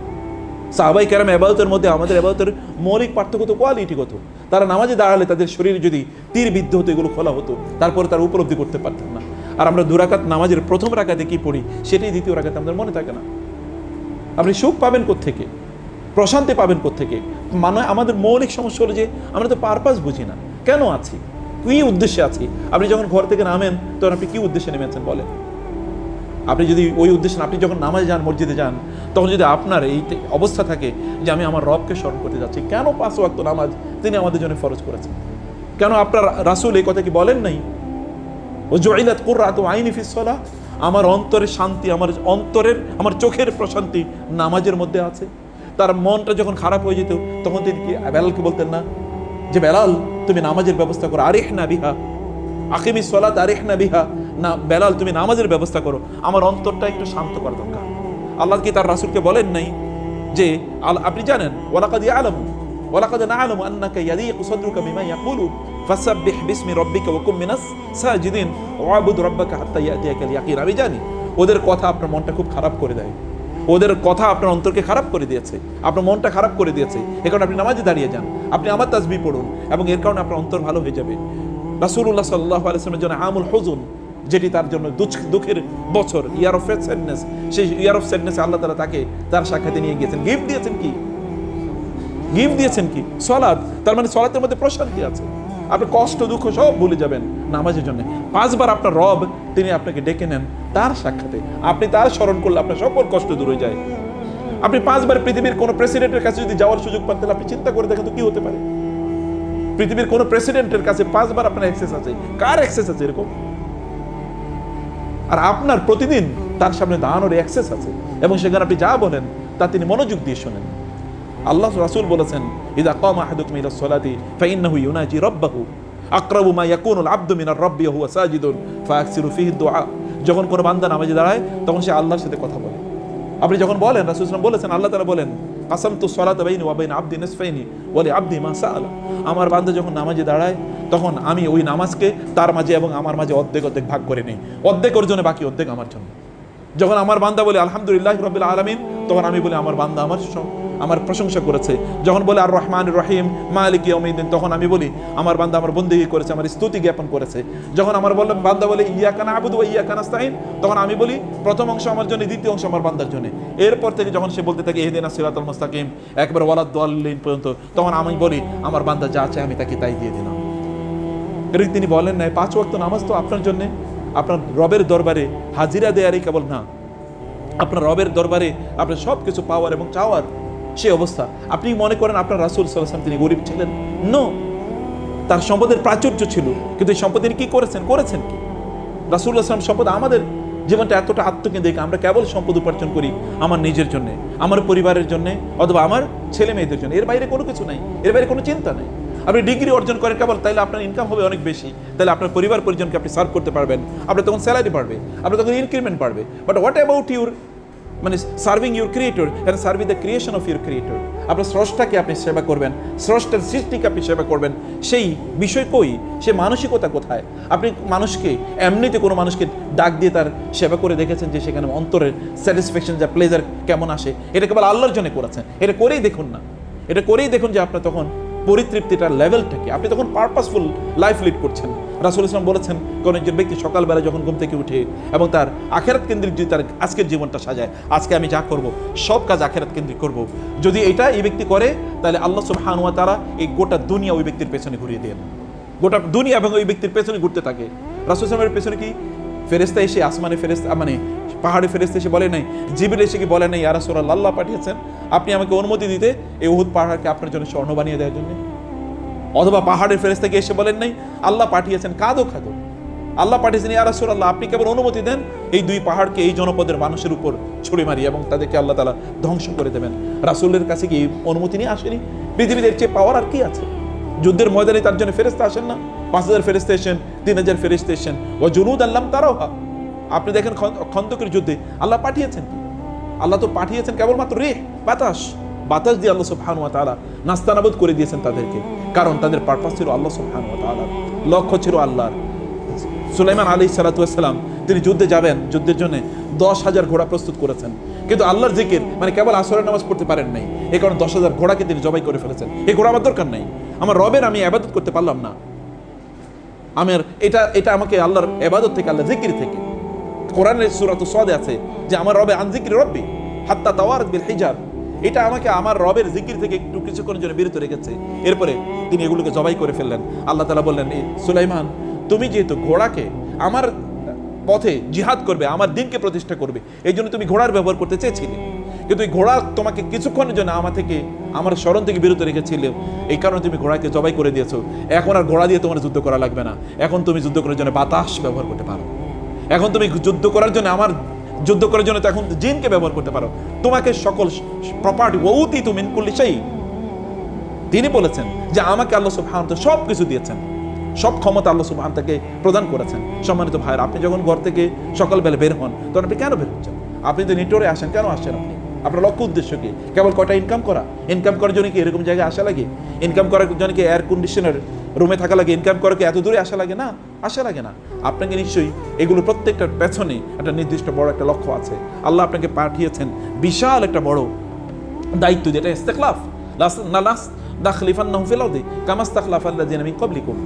সাহাবায়ে কেরাম ইবাদতের মধ্যে আমাদের ইবাদতের মৌলিক পার্থক্য তো কোয়ালিটিগত। তারা নামাজে দাঁড়ালে তাদের শরীরে যদি তীর বিদ্ধ হতো, এগুলো খোলা হতো, তারপরে তারা উপলব্ধি করতে পারতেন না। আর আমরা দুরাকাত নামাজের প্রথম রাকাতে কি পড়ি, সেটাই দ্বিতীয় রাকাতে আমাদের মনে থাকে না। আপনি সুখ পাবেন কোত্থেকে, প্রশান্তি পাবেন কোত্থেকে? মানে আমাদের মৌলিক সমস্যা হলো যে আমরা তো পারপাস বুঝি না, কেন আছি, কি উদ্দেশ্যে আছি। আপনি যখন ঘর থেকে নামেন তখন আপনি কি উদ্দেশ্যে নেমেছেন বলেন? আপনি যদি ওই উদ্দেশ্যে, আপনি যখন নামাজে যান, মসজিদে যান, তখন যদি আপনার এই অবস্থা থাকে যে আমি আমার রবকে স্মরণ করতে যাচ্ছি, কেন 5 ওয়াক্ত নামাজ তিনি আমাদের জন্য ফরজ করেছেন, কেন আপনার রাসূল এই কথা কি বলেন নাই, ও জুইলাত কুররাতু আইনি ফিস সালাহ, আমার অন্তরের শান্তি, আমার চোখের প্রশান্তি নামাজের মধ্যে আছে। তার মনটা যখন খারাপ হয়ে যেত তখন তিনি কি বেলালকে বলতেন না যে বেলাল তুমি নামাজের ব্যবস্থা করো, আরিহনা বিহা আকিমিস সালাত আরিহনা বিহা, না বেলাল তুমি নামাজের ব্যবস্থা করো, আমার অন্তরটা একটু শান্ত করা দরকার। আল্লাহ কি তার রাসূলকে বলেন নাই যে আপনি জানেন ওয়ালাকাদ ইয়ালামু ওয়ালাকাদ না'লামু আন্নাকা ইয়াদিকু সাদরুকা বিমা ইয়াকুলু ফাসাব্বিহ বিসমি রাব্বিকা ওয়া কুম মিনাস সাজিদিন ওয়াবুদ রাব্বাকা হাত্তা ইয়াতিয়াকাল ইয়াকিন। আমি জানি ওদের কথা আপনার মনটা খুব খারাপ করে দেয়, ওদের কথা আপনার অন্তরকে খারাপ করে দিয়েছে, আপনার মনটা খারাপ করে দিয়েছে। এই কারণে আপনি নামাজে দাঁড়িয়ে যান, আপনি আমার তাসবিহ পড়ুন, এবং এর কারণে আপনার অন্তর ভালো হয়ে যাবে। রাসূলুল্লাহ সাল্লাল্লাহু আলাইহি ওয়াসাল্লামের জন্য আমুল হুজুন, যেটি তার জন্য দুঃখের বছর, ইয়ার অফ স্যাডনেস, সেই ইয়ার অফ স্যাডনেসে আল্লাহ তাআলা তাকে তার সাক্ষাতে নিয়ে গিয়েছেন। গিফট দিয়েছেন কি? সালাত। তার মানে সালাতের মধ্যে প্রশান্তি আছে, আপনি কষ্ট দুঃখ সব ভুলে যাবেন নামাজের জন্য। 5 বার আপনার রব তিনি আপনাকে ডেকে নেন তার সাক্ষাতে, আপনি তার স্মরণ করলে আপনার সকল কষ্ট দূর হয়ে যায়। আপনি 5 বার পৃথিবীর কোনো প্রেসিডেন্টের কাছে যদি যাওয়ার সুযোগ পান, তাহলে আপনি চিন্তা করে দেখেন তো কি হতে পারে। পৃথিবীর কোনো প্রেসিডেন্টের কাছে 5 বার আপনার অ্যাক্সেস আছে, কার অ্যাক্সেস আছে এরকম? আর আপনার প্রতিদিন তার সামনে দাঁড়ানোর অ্যাক্সেস আছে, এবং সেখানে আপনি যা বলেন তা তিনি মনোযোগ দিয়ে শোনেন। আল্লাহ রাসূল বলেছেন, ইযা কামা আহাদুকুম ইলাস সালাতি ফাইন্নাহু ইউনাজি রাব্বাহু আকরাবু মা ইয়াকুনুল আবদু মিনার রাব্বি ওয়া হুয়া সাজিদুন ফাআকসিরু ফিহি দুআ। যখন কোনো বান্দা নামাজে দাঁড়ায় তখন সে আল্লাহর সাথে কথা বলে। আপনি যখন বলেন, রাসূল সাল্লাল্লাহু আলাইহি ওয়াসাল্লাম বলেছেন, আল্লাহ তাআলা বলেন, কাসামতু সালাতা বাইনি ওয়া বাইনা আবদি নিসফাইনি ওয়া লি আবদি মা সাআলা। আমার বান্দা যখন নামাজে দাঁড়ায় তখন আমি ওই নামাজকে তার মাঝে এবং আমার মাঝে অর্ধেক অর্ধেক ভাগ করে নিই, অর্ধেক ওর জন্য, বাকি অর্ধেক আমার জন্য। যখন আমার বান্দা বলে আলহামদুলিল্লাহি রাব্বিল আলামিন, তখন আমি বলি আমার বান্দা আমার প্রশংসা করেছে। যখন বলে আর রহমানির রহিম মালিক ইয়াউমিদ্দিন, তখন আমি বলি আমার বান্দা আমার বন্দেগী করেছে, আমার স্তুতি জ্ঞাপন করেছে। যখন আমার বান্দা বলে ইয়্যাকা না'বুদু ওয়া ইয়্যাকা নাস্তাইন, তখন আমি বলি প্রথম অংশ আমার জন্য, দ্বিতীয় অংশ আমার বান্দার জন্য। এরপর থেকে যখন সে বলতে থাকে ইহদিনাস সিরাতাল মুস্তাকিম একবার ওয়ালাদ-দাল্লিন পর্যন্ত, তখন আমি বলি আমার বান্দা যা চায় আমি তাকে তাই দিয়ে দিলাম। এর তিনি বলেন না 5 ওয়াক্ত নামাজ তো আপনার জন্য, আপনার রবের দরবারে হাজিরা দেয়ারই কেবল না, আপনার রবের দরবারে আপনার সব কিছু পাওয়ার এবং চাওয়ার সে অবস্থা। আপনি মনে করেন আপনার রাসূল সাল্লাল্লাহু আলাইহি ওয়াসাল্লাম তিনি গরিব ছিলেন? নো, তার সম্পদের প্রাচুর্য ছিল, কিন্তু এই সম্পদ তিনি কি করেছেন কি? রাসূলুল্লাহ সাল্লাল্লাহু আলাইহি ওয়াসাল্লাম সম্পদ, আমাদের জীবনটা এতটা আত্মকেন্দ্রিক, আমরা কেবল সম্পদ উপার্জন করি আমার নিজের জন্য, আমার পরিবারের জন্য, অথবা আমার ছেলে মেয়েদের জন্য। এর বাইরে কোনো কিছু নাই, এর বাইরে কোনো চিন্তা নেই। আপনি ডিগ্রি অর্জন করেন কেবল, তাইলে আপনার ইনকাম হবে অনেক বেশি, তাহলে আপনার পরিবার পরিজনকে আপনি সার্ভ করতে পারবেন, আপনার তখন স্যালারি বাড়বে, আপনার তখন ইনক্রিমেন্ট বাড়বে। বাট হোয়াট অ্যাবাউট ইউর মানে serving your creator and serving the creation of your creator? আপনার স্রষ্টাকে আপনি সেবা করবেন, স্রষ্টার সৃষ্টিকে আপনি সেবা করবেন, সেই বিষয় কই? সে মানসিকতা কোথায়? আপনি মানুষকে এমনিতে কোনো মানুষকে ডাক দিয়ে তার সেবা করে দেখেছেন যে সেখানে অন্তরের স্যাটিসফ্যাকশন, যা প্লেজার কেমন আসে? এটা কেবল আল্লাহর জন্য করেছেন, এটা করেই দেখুন না, এটা করেই দেখুন যে আপনার তখন পরিতৃপ্তিটার লেভেলটাকে, আপনি তখন পারপাসফুল লাইফ লিড করছেন। রাসূল ইসলাম বলেছেন, কোন একজন ব্যক্তি সকালবেলা যখন ঘুম থেকে উঠে এবং তার আখিরাত কেন্দ্রিক যদি তার আজকের জীবনটা সাজায়, আজকে আমি যা করব সব কাজ আখিরাত কেন্দ্রিক করব, যদি এটা এই ব্যক্তি করে, তাহলে আল্লাহ সুবহানাহু ওয়া তাআলা এই গোটা দুনিয়া ওই ব্যক্তির পেছনে ঘুরিয়ে দেন। গোটা দুনিয়া এবং ওই ব্যক্তির পেছনে ঘুরতে থাকে। রাসূল ইসলামের পেছনে কি ফেরেশতা এসে, আসমানে ফেরেশতা মানে পাহাড়ে ফেরেশতা এসে বলে নাই, জিবরিল এসে কি বলে নাই, ইয়া রাসূলুল্লাহ আল্লাহ পাঠিয়েছেন আপনি আমাকে অনুমতি দিতে এই উহুদ পাহাড়কে আপনার জন্য স্বর্ণ বানিয়ে দেওয়ার জন্য? অথবা পাহাড়ের ফেরেশতাকে এসে বলেন নাই আল্লাহ পাঠিয়েছেন কাঁদো খাদো, আল্লাহ পাঠিয়েছেন ইয়া রাসূলুল্লাহ আপনি কেবল অনুমতি দেন এই 2 পাহাড়কে এই জনপদের মানুষের উপর ছুঁড়ে মারি এবং তাদেরকে আল্লাহ তাআলা ধ্বংস করে দেবেন? রাসূলের কাছে কি অনুমতি নিয়ে আসেনি? পৃথিবীতে এর চেয়ে পাওয়ার আর কি আছে? যুদ্ধের ময়দানে তার জন্য ফেরেশতা আসেন না? 5000 ফেরেশতা এসেছেন, 3000 ফেরেশতা এসেছেন, ওয়া জুনুদান লাম তারাহা। আপনি দেখেন খন্দকের যুদ্ধে আল্লাহ পাঠিয়েছেন কি? আল্লাহ তো পাঠিয়েছেন কেবলমাত্র রিহ, বাতাস দিয়ে আল্লাহ সুবহানাহু ওয়া তাআলা নাস্তানাবুদ করে দিয়েছেন তাদেরকে, কারণ তাদের পারপাস ছিল আল্লাহ সুবহানাহু ওয়া তাআলার, লক্ষ্য ছিল আল্লাহর। সুলাইমান আলাইহিস সালাতু ওয়াস সালাম তিনি যুদ্ধে যাবেন, যুদ্ধের জন্য 10,000 ঘোড়া প্রস্তুত করেছেন, কিন্তু আল্লাহর জিকির মানে কেবল আসরের নামাজ পড়তে পারেন নাই, এই কারণে 10,000 ঘোড়াকে তিনি জবাই করে ফেলেছেন। এই ঘোড়া আমার দরকার নাই, আমার রবের আমি ইবাদত করতে পারলাম না, আমার এটা আমাকে আল্লাহর ইবাদত থেকে, আল্লাহর জিকির থেকে, কোরআনের সূরাতুস সাদে আছে যে আমার রবে আন যিকরি রব্বি হাত্তা তাওয়ারাত বিল হিজাব, এটা আমাকে আমার রবের জিকির থেকে একটু কিছুক্ষণের জন্য বিরত রেখেছে। এরপরে তিনি এগুলোকে জবাই করে ফেললেন। আল্লাহ তাআলা বললেন, সুলাইমান তুমি যেহেতু ঘোড়াকে আমার পথে জিহাদ করবে, আমার দ্বীনকে প্রতিষ্ঠা করবে, এই জন্য তুমি ঘোড়ার ব্যবহার করতে চেয়েছিলে, কিন্তু এই ঘোড়া তোমাকে কিছুক্ষণের জন্য আমার স্মরণ থেকে বিরত রেখেছিলে, এই কারণে তুমি ঘোড়াকে জবাই করে দিয়েছো। এখন আর ঘোড়া দিয়ে তোমার যুদ্ধ করা লাগবে না, এখন তুমি যুদ্ধ করার জন্য বাতাস ব্যবহার করতে পারো, এখন তুমি যুদ্ধ করার জন্য এখন জিনকে ব্যবহার করতে পারো, তোমাকে সকল প্রপার্টি ওউতিতু মিন কুল্লি শাই। তিনি বলেছেন যে আমাকে আল্লাহ সুবহানাহু ওয়া তাআলা সব কিছু দিয়েছেন, সব ক্ষমতা আল্লাহ সুবহানাহু ওয়া তাআলা তাকে প্রদান করেছেন। সম্মানিত ভাইরা, আপনি যখন ঘর থেকে সকালবেলা বের হন, তখন আপনি কেন বের হচ্ছেন? আপনি তো নিটোরে আসেন, কেন আসছেন? আপনি আপনার লক্ষ্য উদ্দেশ্য কি? কেবল কয়টা ইনকাম করার জন্য কি এরকম জায়গায় আসা লাগে? ইনকাম করার জন্য কি এয়ার কন্ডিশনার রুমে থাকা লাগে? ইনকাম করে কি এত দূরে আসা লাগে? না, আসা লাগে না। আপনাকে নিশ্চয়ই এগুলো প্রত্যেকটার পেছনে একটা নির্দিষ্ট বড় একটা লক্ষ্য আছে। আল্লাহ আপনাকে পাঠিয়েছেন বিশাল একটা বড় দায়িত্ব, যেটা ইস্তিখলাফ, লাস্তাখলিফান্নাহুম ফিল আরদি কামা ইস্তাখলাফাল্লাযিনা মিন ক্বাবলিকুম।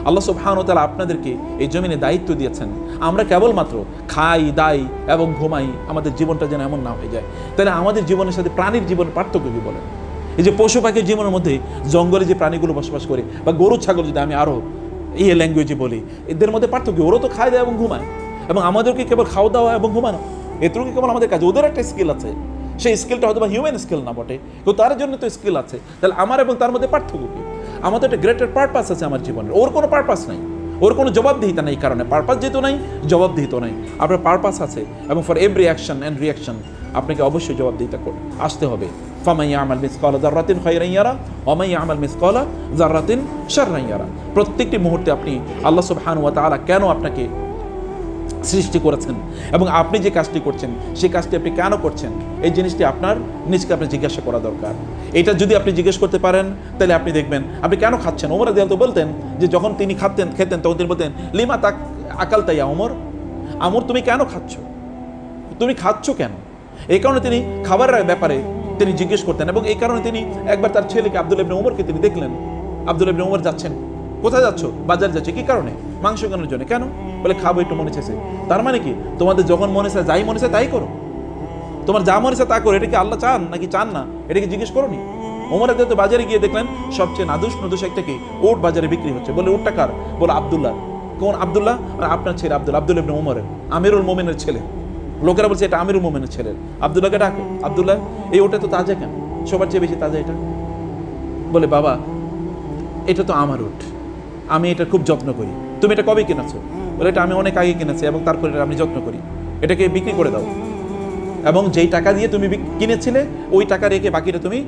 আল্লাহ সুবহানাহু ওয়া তাআলা আপনাদেরকে এই জমিনে দায়িত্ব দিয়েছেন। আমরা কেবলমাত্র খাই, দাই এবং ঘুমাই, আমাদের জীবনটা যেন এমন না হয়ে যায়। তাহলে আমাদের জীবনের সাথে প্রাণীর জীবনের পার্থক্য কি বলেন? এই যে পশু পাখির জীবনের মধ্যে জঙ্গলে যে প্রাণীগুলো বসবাস করে, বা গরু ছাগল যদি আমি আরও ল্যাঙ্গুয়েজে বলি, এদের মধ্যে পার্থক্য, ওরা তো খায় দেয় এবং ঘুমায়, এবং আমাদেরকে কেবল খাওয়া দাওয়া এবং ঘুমানো, এটুকু কেবল আমাদের কাজ। ওদের একটা স্কিল আছে, সেই স্কিলটা হয়তো বা হিউম্যান স্কিল না বটে, কিন্তু তার জন্য তো স্কিল আছে। তাহলে আমার এবং তার মধ্যে পার্থক্য কি? আমাদের একটা গ্রেটার পারপাস আছে আমার জীবনের, ওর কোনো পারপাস নাই, ওর কোনো জবাবদিহিতা নেই। কারণে পারপাস যেহেতু নাই, জবাবদিহিত নাই। আপনার পারপাস আছে, এবং for every action and reaction আপনাকে অবশ্যই জবাবদিহিতা আসতে হবে। ফামান ইয়ামাল মিসকালা যাররাতিন খায়রান ইয়ারা ওয়া মান ইয়ামাল মিসকালা যাররাতিন শাররান ইয়ারা। প্রত্যেকটি মুহূর্তে আপনি আল্লাহ সুবহানাহু ওয়া তাআলা কেন আপনাকে সৃষ্টি করেছেন এবং আপনি যে কাজটি করছেন সেই কাজটি আপনি কেন করছেন, এই জিনিসটি আপনার নিজকে আপনি জিজ্ঞাসা করা দরকার। এটা যদি আপনি জিজ্ঞেস করতে পারেন তাহলে আপনি দেখবেন আপনি কেন খাচ্ছেন। ওমর রাদিয়াল্লাহু বলতেন যে যখন তিনি খেতেন তখন তিনি বলতেন লিমা তাক আকালতা ইয়া ওমর, আমর তুমি কেন খাচ্ছ, তুমি খাচ্ছ কেন। এই কারণে তিনি খাবারের ব্যাপারে তিনি জিজ্ঞেস করতেন এবং এই কারণে তিনি একবার তার ছেলেকে আব্দুল্লাহ ইবনে ওমরকে তিনি দেখলেন, আব্দুল্লাহ ইবনে ওমর যাচ্ছেন, কোথায় যাচ্ছ, বাজার যাচ্ছে, কি কারণে, মাংস কেনার জন্য, কেন, বলে খাবো একটু মনে চাইছে। তার মানে কি তোমাদের যখন মনে চায় যাই মনে চায় তাই করো, তোমার যা মনে চায় তা করো, এটা কি আল্লাহ চান নাকি চান না এটাকে জিজ্ঞেস করো নি। ওমর তো বাজারে গিয়ে দেখলেন সবচেয়ে নাদুস একটা কি উট বাজারে বিক্রি হচ্ছে, বলে উটটা কার, বলে আব্দুল্লাহ। কোন আব্দুল্লাহ, আপনার ছেলে আব্দুল্লাহ, আব্দুল্লাহ ইবনে ওমরের, আমিরুল মুমিনের ছেলে। লোকেরা বলছে এটা আমিরুল মুমিনের ছেলে, আব্দুল্লাহকে ডাকো। আব্দুল্লাহ এই ওটা তো তাজা কেন, সবার চেয়ে বেশি তাজা এটা। বলে বাবা এটা তো আমার উট, আমি এটা খুব যত্ন করি, তুমি এটা কবে কিনেছো, বলে এটা আমি অনেক আগে কিনেছি এবং তারপরে এটা আমি যত্ন করি, এটাকে বিক্রি করে দাও এবং যেই টাকা দিয়ে তুমি কিনেছিলে ওই টাকা রেখে বাকিটা তুমি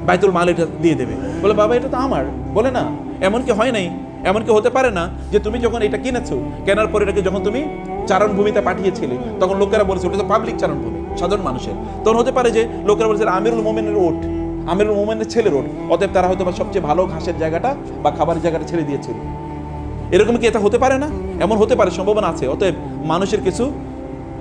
বাইতুল মাল এটা দিয়ে দেবে। বলে বাবা এটা তো আমার, বলে না এমনকি হয় নাই, এমনকি হতে পারে না যে তুমি যখন এটা কিনেছো কেনার পরে এটাকে যখন তুমি চারণভূমিতে পাঠিয়েছিলে তখন লোকেরা বলেছে ওটা তো পাবলিক চারণভূমি সাধারণ মানুষের, তখন হতে পারে যে লোকেরা বলেছে আমিরুল মুমিনের ওট, আমিরুল মুমিনের ছেলের ওট, অতএব তারা হয়তো সবচেয়ে ভালো ঘাসের জায়গাটা বা খাবারের জায়গাটা ছেড়ে দিয়েছিল। এরকম কি এটা হতে পারে না, এমন হতে পারে, সম্ভাবনা আছে। অতএব মানুষের কিছু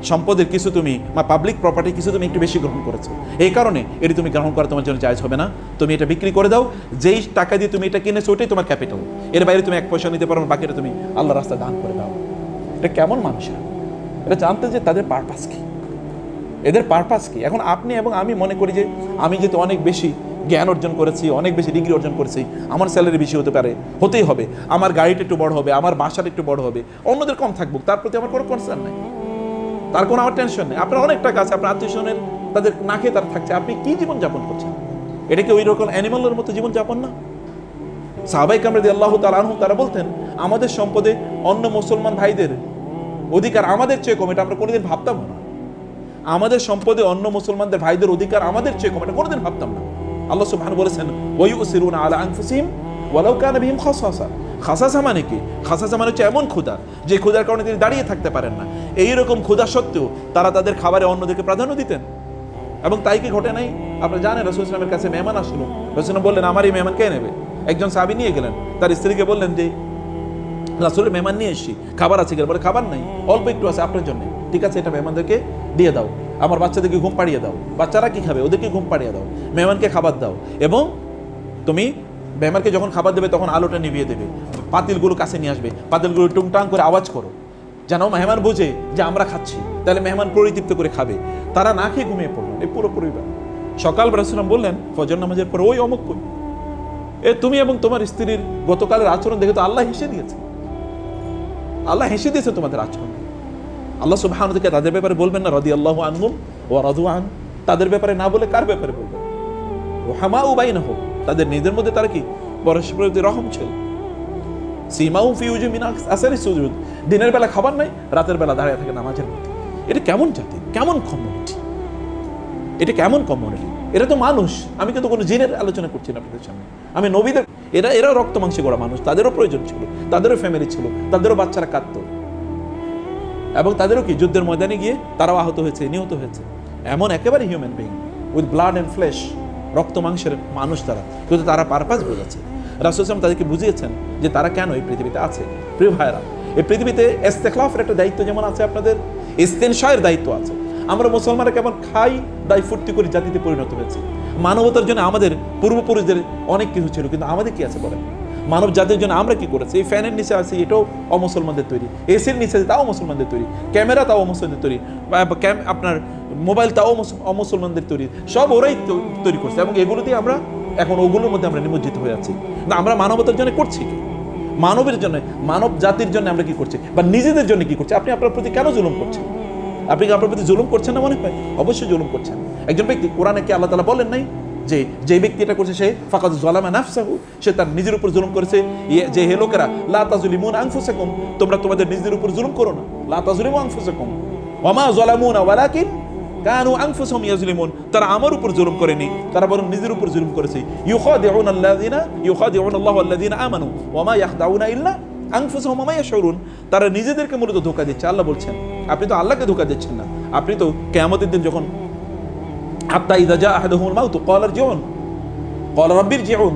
সম্পদের কিছু তুমি বা পাবলিক প্রপার্টি কিছু তুমি একটু বেশি গ্রহণ করেছো, এই কারণে এটি তুমি গ্রহণ করা তোমার জন্য জায়েজ হবে না, তুমি এটা বিক্রি করে দাও, যেই টাকা দিয়ে তুমি এটা কিনেছো ওইটাই তোমার ক্যাপিটাল, এর বাইরে তুমি 1 পয়সা নিতে পারো না, বাকিটা তুমি আল্লাহ রাস্তায় দান করে দাও। এটা কেমন মানুষেরা, এটা জানতে যে তাদের পারপাস কি, এদের পারপাস কি। এখন আপনি এবং আমি মনে করি যে আমি যেহেতু অনেক বেশি জ্ঞান অর্জন করেছি, অনেক বেশি ডিগ্রি অর্জন করেছি, আমার স্যালারি বেশি হতে পারে, হতেই হবে, আমার গাড়িটা একটু বড় হবে, আমার বাসাটা একটু বড় হবে, অন্যদের কম থাকবো, তার প্রতি আমার কোনো কনসার্ন নেই, তার কোনো আমার টেনশন নেই। আপনার অনেক টাকা আছে, আপনার আত্মীয়স্বজনের তাদের না খেয়ে তারা থাকছে, আপনি কি জীবন যাপন করছেন, এটা কি ওই রকম অ্যানিমালের মতো জীবন যাপন না? সাহাবায়ে কেরাম রাদিয়াল্লাহু তাআলা আনহুম তারা বলতেন আমাদের সম্পদে অন্য মুসলমান ভাইদের অধিকার আমাদের চেয়ে কম, এটা আমরা কোনোদিন ভাবতাম না। আমাদের সম্পদে অন্য মুসলমানদের ভাইদের অধিকার আমাদের চেয়ে কম, এটা কোনোদিন ভাবতাম না। আল্লাহ সুবহানাহু বলেছেন ওয়ায়ুসিরুনা আলা আনফুসিহিম ওয়ালাউ কানা বিহিম খাসাসা। খাসাসা মানে কি? খাসাসা মানে হচ্ছে এমন ক্ষুধা যে ক্ষুধার কারণে তিনি দাঁড়িয়ে থাকতে পারেন না, এইরকম ক্ষুধা সত্ত্বেও তারা তাদের খাবারে অন্যদেরকে প্রাধান্য দিতেন। এবং তাই কি ঘটে নাই? আপনারা জানেন রাসূল সাল্লাল্লাহু আলাইহি ওয়াসাল্লামের কাছে মেহমান আসলো, রাসূল বললেন আমার এই মেহমান কে নেবে? একজন সাহাবী নিয়ে গেলেন, তার স্ত্রীকে বললেন যে রাসূলের মেহমান নিয়ে এসেছি, খাবার আছে কিনা? বলে খাবার নাই, অল্প একটু আছে আপনার জন্য। ঠিক আছে, এটা মেহমানদেরকে দিয়ে দাও, আমার বাচ্চাদেরকে ঘুম পাড়িয়ে দাও, বাচ্চারা কি খাবে ওদেরকে ঘুম পাড়িয়ে দাও, মেহমানকে খাবার দাও এবং তুমি মেহমানকে যখন খাবার দেবে তখন আলোটা নিভিয়ে দেবে, পাতিলগুলো কাছে নিয়ে আসবে, পাতিলগুলো টুংটাং করে আওয়াজ করো যেন মেহমান বোঝে যে আমরা খাচ্ছি, তাহলে মেহমান পরিতৃপ্ত করে খাবে। তারা না খেয়ে ঘুমিয়ে পড়লো, এই পুরো পরিবার। সকাল রাসূল বললেন ফজর নামাজের পর ওই অমুক কই, এ তুমি এবং তোমার স্ত্রীর গতকালের আচরণ দেখে তো আল্লাহ হেসে দিয়েছে, আল্লাহ হেসে দিয়েছে তোমাদের আচরণ। আল্লাহ সুবহানাহু ওয়া তাআলা তাদের ব্যাপারে বলবেন না রাদিয়াল্লাহু আনহুম ওয়া রাদু আন? তাদের ব্যাপারে না বলে কার ব্যাপারে বলবেন? ওয়াহামাউ বাইনাহুম, তাদের নিজেদের মধ্যে তারা কি পরস্পরের প্রতি রহম ছিল। সীমাউ ফি উজুহিহিম মিন আসারি সুজুদ, দিনের বেলা খাবার নাই, রাতের বেলা দাঁড়িয়ে থাকে নামাজের মধ্যে। এটা কেমন জাতি, কেমন কমিউনিটি, এটা কেমন কমিউনিটি? এটা তো মানুষ, আমি কিন্তু কোনো জিনের আলোচনা করছি না আপনাদের সামনে, আমি নবীদের, এরা রক্ত মাংসে গড়া মানুষ, তাদেরও প্রয়োজন ছিল, তাদেরও ফ্যামিলি ছিল, তাদেরও বাচ্চারা কাঁদতো এবং তাদেরও কি যুদ্ধের ময়দানে গিয়ে তারাও আহত হয়েছে, নিহত হয়েছে। এমন একেবারে human being with blood and flash, রক্ত মাংসের মানুষ তারা, কিন্তু তারা পারপাস বোঝাচ্ছে। রাসূল সাল্লাল্লাহু আলাইহি ওয়াসাল্লাম তাদেরকে বুঝিয়েছেন যে তারা কেন এই পৃথিবীতে আছে। প্রিয় ভাইরা, এই পৃথিবীতে ইস্তেখলাফের একটা দায়িত্ব যেমন আছে, আপনাদের ইস্তেনশায়ের দায়িত্ব আছে। আমরা মুসলমানরা কেমন খাই দায় ফুর্তি করে জাতিতে পরিণত হয়েছে। মানবতার জন্য আমাদের পূর্বপুরুষদের অনেক কিছু ছিল, কিন্তু আমাদের কি আছে বলেন? মানব জাতির জন্য আমরা কি করেছি? এই ফ্যানের নিচে আছে, এটাও অমুসলমানদের তৈরি, এসির নিচে তাও মুসলমানদের তৈরি, ক্যামেরা তাও মুসলমানদের তৈরি, আপনার মোবাইল তাও অমুসলমানদের তৈরি, সব ওরাই তৈরি করছে এবং এগুলো দিয়ে আমরা এখন ওগুলোর মধ্যে আমরা নিমজ্জিত হয়ে আছি। না, আমরা মানবতার জন্য করছি কি? মানবের জন্য, মানব জাতির জন্য আমরা কি করছি বা নিজেদের জন্য কি করছি? আপনি আপনার প্রতি কেন জুলুম করছেন? আপনি কি আপনার প্রতি জুলুম করছেন না? মনে হয় অবশ্যই জুলুম করছেন। একজন ব্যক্তি, কোরআনে কি আল্লাহ তাআলা বলেন নাই যে ব্যক্তি এটা করছে সে ফাকাদ যালামা নাফসাহু, সে তার নিজের উপর জুলুম করেছে। যে হে লোকেরা লা তাযলিমুনা আনফুসাকুম, তোমরা তোমাদের নিজেদের উপর জুলুম করো না। লা তাযলিমু আনফুসাকুম ওয়া মা যালামুনা ওয়ালাকিন কানু আনফুসাহুম ইয়াজলিমুন, তারা আমার উপর জুলুম করেনি, তারা বরং নিজের উপর জুলুম করেছে। ইউখাদিউনাল্লাহু আল্লাযীনা আমানু ওয়া মা ইয়াখদাউনা ইল্লা আনফুসাহুম ওয়া মা ইয়াশউরুন, তারা নিজেদেরকে মূলত ধোঁকা দিচ্ছে। আল্লাহ বলছেন আপনি তো আল্লাহকে ধোঁকা দিচ্ছেন না, আপনি তো কিয়ামতের দিন যখন হাত্তা ইযা জা আহাদুহুমুল মাউত ক্বালা ইরজিউন ক্বালা রাব্বি ইরজিউন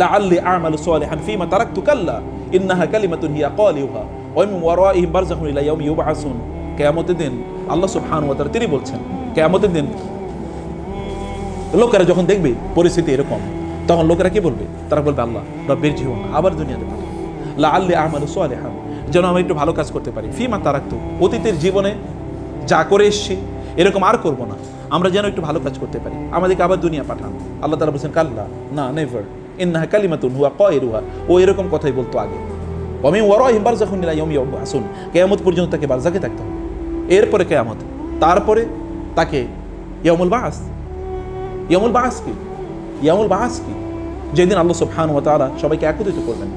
লাআল্লি আ'মালু সালিহান ফীমা তারাকতু কাল্লা ইন্নাহা কালিমাতুন হিয়া ক্বালিউহা ওয়া মিন ওয়ারাইহিম বারযাখুন ইলা ইয়াউমি ইউবআসুন। কিয়ামতের দিন আল্লাহ সুবহানাহু ওয়া তাআলা তিনি বলছেন কিয়ামতের দিন লোকেরা যখন দেখবে পরিস্থিতি এরকম, তখন লোকেরা কি বলবে? তারা বলবে আল্লাহ রাব্বির জীবন আবার দুনিয়াতে পাঠান, লাআল্লি আ'মালু সালিহান, যেন আমি একটু ভালো কাজ করতে পারি, ফীমা তারাকতু, অতীতের জীবনে যা করে এসেছি এরকম আর করব না, আমরা যেন একটু ভালো কাজ করতে পারি, আমাদেরকে আবার দুনিয়া পাঠান। আল্লাহ তাআলা বলছেন কাল্লা, না, নেভার, ইন্নাহা কালিমাতুন হুয়া কায়রুহা, ও এরকম কথাই বলতো আগে। ওয়া মিন ওয়ারাইহিম বারযাখুন ইলা ইয়াউমি ইউবআসুন, কিয়ামত পর্যন্ত তাকে বারযাখে থাকতে হবে, এরপরে কিয়ামত, তারপরে তাকে ইয়াউমুল বাস। ইয়াউমুল বাস কি? ইয়াউমুল বাস কি? যেদিন আল্লাহ সুবহানাহু ওয়া তাআলা সবাইকে একত্রিত করবেন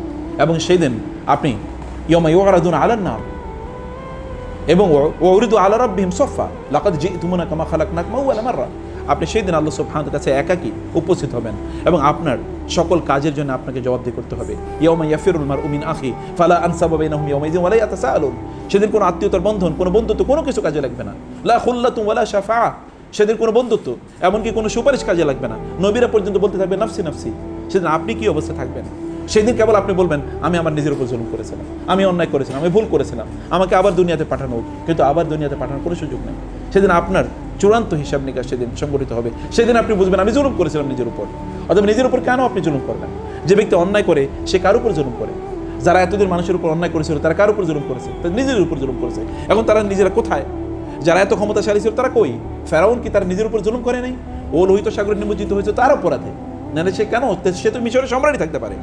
এবং সেই দিন আপনি ইয়াউমা ইউরাদুনা আলান নার এবং ওয়াউরিদু আলা রাব্বিহিম সাফা লাকাদ জিতুমুনা কামা খালাকনাকুম আউওয়ালা মাররা, আপনি সেই দিন আল্লাহ সুবহানাহু ওয়া তাআলার কাছে একাকী উপস্থিত হবেন এবং আপনার সকল কাজের জন্য আপনাকে জবাবদিহি করতে হবে। ইয়াউমা ইয়াফিরুল মারউ মিন আখি ফালা আনসাবা বাইনাহুম ইয়াউমাইযিন ওয়া লা ইয়াতাসাআলুন, সেদিন কোনো আত্মীয়তার বন্ধন, কোনো বন্ধুত্ব, কোনো কিছু কাজে লাগবে না। লা খুল্লাতুন ওয়ালা শাফাআ, সেদিন কোনো বন্ধুত্ব এমনকি কোনো সুপারিশ কাজে লাগবে না। নবীরা পর্যন্ত বলতে থাকবে নাফসি নাফসি। সেদিন আপনি কি অবস্থা থাকবেন? সেদিন কেবল আপনি বলবেন আমি আমার নিজের উপর জুলুম করেছিলাম, আমি অন্যায় করেছিলাম, আমি ভুল করেছিলাম, আমাকে আবার দুনিয়াতে পাঠানো হোক, কিন্তু আবার দুনিয়াতে পাঠানোর কোনো সুযোগ নেই। সেদিন আপনার চূড়ান্ত হিসাব নিকাশ সেদিন সংগঠিত হবে। সেদিন আপনি বুঝবেন আমি জুলুম করেছিলাম নিজের উপর। অথবা নিজের উপর কেন আপনি জুলুম করবেন? যে ব্যক্তি অন্যায় করে সে কার উপর জুলুম করে? যারা এতদিন মানুষের উপর অন্যায় করেছিল তারা কার উপর জুলুম করেছে? নিজের উপর জুলুম করেছে। এখন তারা নিজেরা কোথায়? যারা এত ক্ষমতাশালী ছিল তারা কই? ফেরাউন কি তার নিজের উপর জুলুম করে নাই? ও লোহিত সাগরে নিমজ্জিত হয়েছে তার অপরাধে, নাহলে সে কেন? সে তো মিশরের সম্রাটই থাকতে পারে,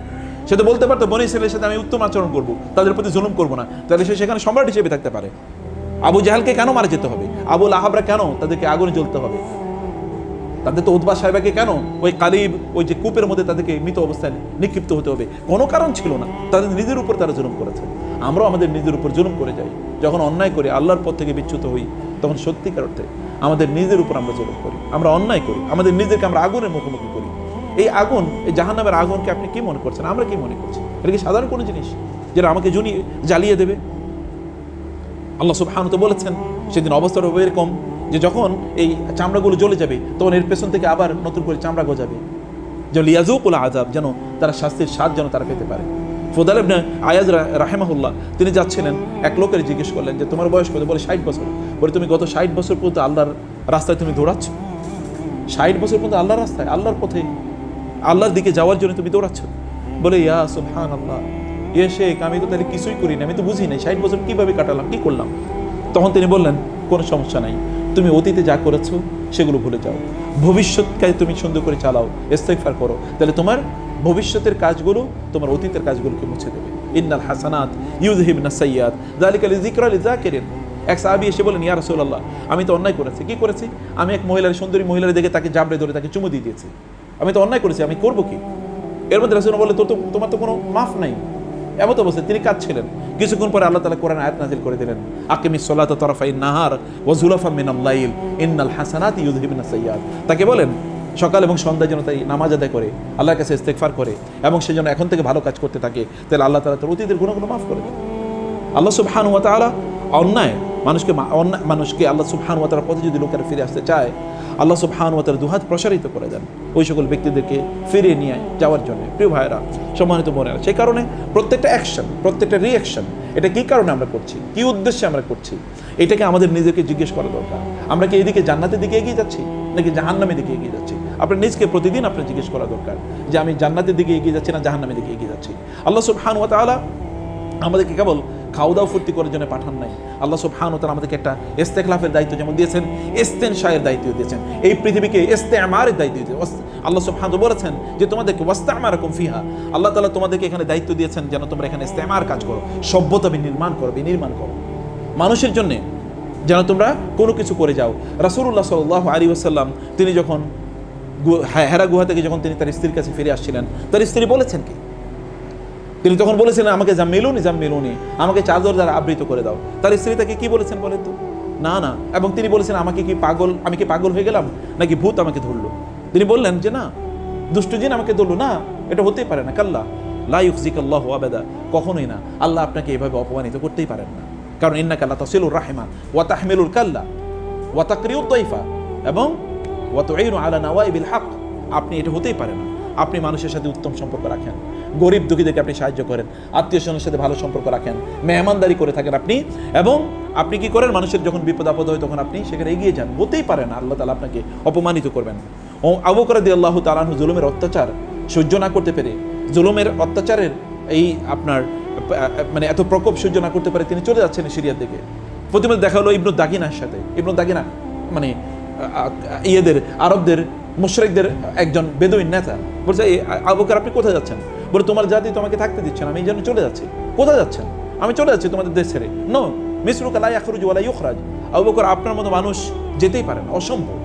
সে তো বলতে পারতো বনী ইসরাইলের সাথে আমি উত্তম আচরণ করবো, তাদের প্রতি জুলুম করবো না, তাহলে সে সেখানে সম্রাট হিসেবে থাকতে পারে। আবু জাহালকে কেন মারা যেতে হবে? আবু লাহাবরা কেন তাদেরকে আগুনে জ্বলতে হবে? তাদের তো উতবা সাহেবাকে কেন ওই কালিব ওই যে কূপের মধ্যে তাদেরকে মৃত অবস্থায় নিক্ষিপ্ত হতে হবে? কোনো কারণ ছিল না, তাদের নিজের উপর তারা জুলুম করেছে। আমরাও আমাদের নিজের উপর জুলুম করে যাই, যখন অন্যায় করি, আল্লাহর পথ থেকে বিচ্যুত হই, তখন সত্যিকার অর্থে আমাদের নিজের উপর আমরা জুলুম করি, আমরা অন্যায় করি, আমাদের নিজেদেরকে আমরা আগুনের মুখোমুখি করি। এই আগুন, এই জাহান্নামের আগুনকে আপনি কি মনে করছেন? আমরা কি মনে করছি? এটা কি সাধারণ কোনো জিনিস যেটা আমাকে জ্বালিয়ে দেবে? আল্লাহ সুবহানাহু ওয়া তাআলা বলেছেন সেদিন অবস্থাটা হবে এরকম যে যখন এই চামড়াগুলো জ্বলে যাবে তখন এর পেছন থেকে আবার নতুন করে চামড়া গজাবে, যেন লিয়াযুকুল আযাব, যেন তারা শাস্তির স্বাদ যেন তারা পেতে পারে। ফুদাল ইবনে আয়াজ রাহিমাহুল্লাহ তিনি যাচ্ছিলেন, এক লোকের জিজ্ঞেস করলেন যে তোমার বয়স কত? বলে 60 বছর। বলে তুমি গত 60 বছর পর্যন্ত আল্লাহর রাস্তায় তুমি দৌড়াচ্ছ? 60 বছর পর্যন্ত আল্লাহর রাস্তায়, আল্লাহর পথে, আল্লাহর দিকে যাওয়ার জন্য তুমি দৌড়াচ্ছ? বলে ইয়া সুবহানাল্লাহ, শেখ আমি তো তাহলে কিছুই করি না, আমি তো বুঝি নাই 60 বছর কিভাবে কাটালাম, কি করলাম? তখন তিনি বললেন কোনো সমস্যা নাই, তুমি অতীতে যা করেছো সেগুলো ভুলে যাও, ভবিষ্যৎকে তুমি সুন্দর করে চালাও, ইস্তিগফার করো, তাহলে তোমার ভবিষ্যতের কাজগুলো তোমার অতীতের কাজগুলোকে মুছে দেবে। ইন্নাল হাসানাত ইউযহিবনাস সাইয়্যাত যালিকা লিযিকরা লিযাকিরিন। এক সাহাবী এসে বলেন ইয়া রাসূলুল্লাহ, আমি তো অন্যায় করেছি। কি করেছি? আমি এক মহিলার, সুন্দরী মহিলার দেখে তাকে জাবড়ে ধরে তাকে চুমু দিয়ে দিয়েছি, আমি তো অন্যায় করেছি, আমি করবো কি? এর মধ্যে রাসূল বলে তোমার তো কোনো মাফ নাই। এমন অবস্থায় তিনি কাঁদছিলেন। কিছুক্ষণ পরে আল্লাহ তাআলা কোরআন আয়াত নাযিল করে দিলেন, আকিমিস সালাতা তারাফাইন নাহার ওয়া যুলাফাম মিনাল লাইল ইন্নাল হাসানাতি ইউযহিবনাস সাইয়্যাত। তাকে বলেন সকাল এবং সন্ধ্যায় যেন তাই নামাজ আদায় করে, আল্লাহর কাছে ইস্তিগফার করে এবং সে যেন এখন থেকে ভালো কাজ করতে থাকে, তাহলে আল্লাহ তাআলা তার অতীতের গুনাহগুলো মাফ করে দেন। আল্লাহ সুবহানাহু ওয়া তাআলা অন্যায় মানুষকে আল্লাহ সুবহানাহু ওয়া তাআলার পথে যদি লোকেরা ফিরে আসতে চায়, আল্লাহ সুবহানাহু ওয়া তাআলা দুহাত প্রসারিত করে দেন ওই সকল ব্যক্তিদেরকে ফিরিয়ে নিয়ে যাওয়ার জন্য। প্রিয় ভাইরা, সম্মানিত বোনেরা, সেই কারণে প্রত্যেকটা অ্যাকশন, প্রত্যেকটা রিঅ্যাকশন, এটা কী কারণে আমরা করছি, কী উদ্দেশ্যে আমরা করছি, এটাকে আমাদের নিজেকে জিজ্ঞেস করা দরকার। আমরা কি এদিকে জান্নাতের দিকে এগিয়ে যাচ্ছি নাকি জাহান্নামের দিকে এগিয়ে যাচ্ছি? আপনার নিজকে প্রতিদিন আপনার জিজ্ঞেস করা দরকার যে আমি জান্নাতের দিকে এগিয়ে যাচ্ছি না জাহান্নামের দিকে এগিয়ে যাচ্ছি। আল্লাহ সুবহানাহু ওয়া তাআলা আমাদেরকে কেবল খাওয়া দাওয়া ফুর্তি করার জন্য পাঠান নাই। আল্লাহ সুবহানাহু ওয়া তাআলা আমাদেরকে একটা ইস্তেখলাফের দায়িত্ব যেমন দিয়েছেন, ইস্তেনশায়ের দায়িত্ব দিয়েছেন, এই পৃথিবীকে ইস্তেমারের দায়িত্ব দিয়েছেন। আল্লাহ সুবহানাহু ওয়া তাআলা বলেছেন যে তোমাদেরকে ওয়াস্তামারাকুম ফিহা, আল্লাহ তাআলা তোমাদেরকে এখানে দায়িত্ব দিয়েছেন যেন তোমরা এখানে ইস্তেমার কাজ করো, সভ্যতা বিনির্মাণ করো মানুষের জন্য, যেন তোমরা কোনো কিছু করে যাও। রাসূলুল্লাহ সাল্লাল্লাহু আলাইহি ওয়াসাল্লাম তিনি যখন হেরা গুহা থেকে যখন তিনি তার স্ত্রীর কাছে ফিরে আসছিলেন, তার স্ত্রী বলেছেন কি? তিনি তখন বলেছিলেন আমাকে জাম্মিলুনি, আমাকে চাদর দ্বারা আবৃত করে দাও। তার স্ত্রী তাকে কি বলেছেন বলেন তো? না না, এবং তিনি বলেছেন আমি কি পাগল হয়ে গেলাম নাকি ভূত আমাকে ধরলো? তিনি বললেন যে না, দুষ্ট জিন আমাকে ধরলো না, এটা হতেই পারে না। কাল্লা লা ইউখজিকাল্লাহু আবাদা, কখনোই না, আল্লাহ আপনাকে এভাবে অপমানিত করতেই পারেন না। কারণ ইন্নাকা লা তাসিলুর রাহিমা ওয়া তাহমিলুল কাল্লা ওয়া তাকরিউদ দাইফা এবং ওয়া তুঈনু আলা নাওয়াইবিল হক, আপনি এটা হতেই পারে না। আপনি মানুষের সাথে উত্তম সম্পর্ক রাখেন, গরিব দুঃখীদেরকে আপনি সাহায্য করেন, আত্মীয় স্বজনের সাথে ভালো সম্পর্ক রাখেন, মেহমানদারি করে থাকেন আপনি, এবং আপনি কি করেন, মানুষের যখন বিপদ আপদ হয় তখন আপনি সেখানে এগিয়ে যান। হতেই পারে না আল্লাহ তাআলা আপনাকে অপমানিত করবেন। ও আবু বকর রাদিয়াল্লাহু তাআলা আনহু জুলুমের অত্যাচার সহ্য না করতে পেরে, জুলুমের অত্যাচারের এই আপনার মানে এত প্রকোপ সহ্য না করতে পারে তিনি চলে যাচ্ছেন সিরিয়ার দিকে। প্রতিমধ্যে দেখা হলো ইবনু দাগিনার সাথে। ইবনু দাগিনা মানে আরবদের মুশরিকদের একজন বেদুইন নেতা। বলছে আবু বকর আপনি কোথায় যাচ্ছেন? বলে তোমার জাতি তোমাকে থাকতে দিচ্ছে না, আমি এই জন্য চলে যাচ্ছি। কোথায় যাচ্ছেন? আমি চলে যাচ্ছি তোমাদের দেশ ছেড়ে। নো মিসরুকা লা ইয়াখরুজু ওয়া লা ইউখরাজ, আবু বকর আপনার মতো মানুষ যেতেই পারে না, অসম্ভব।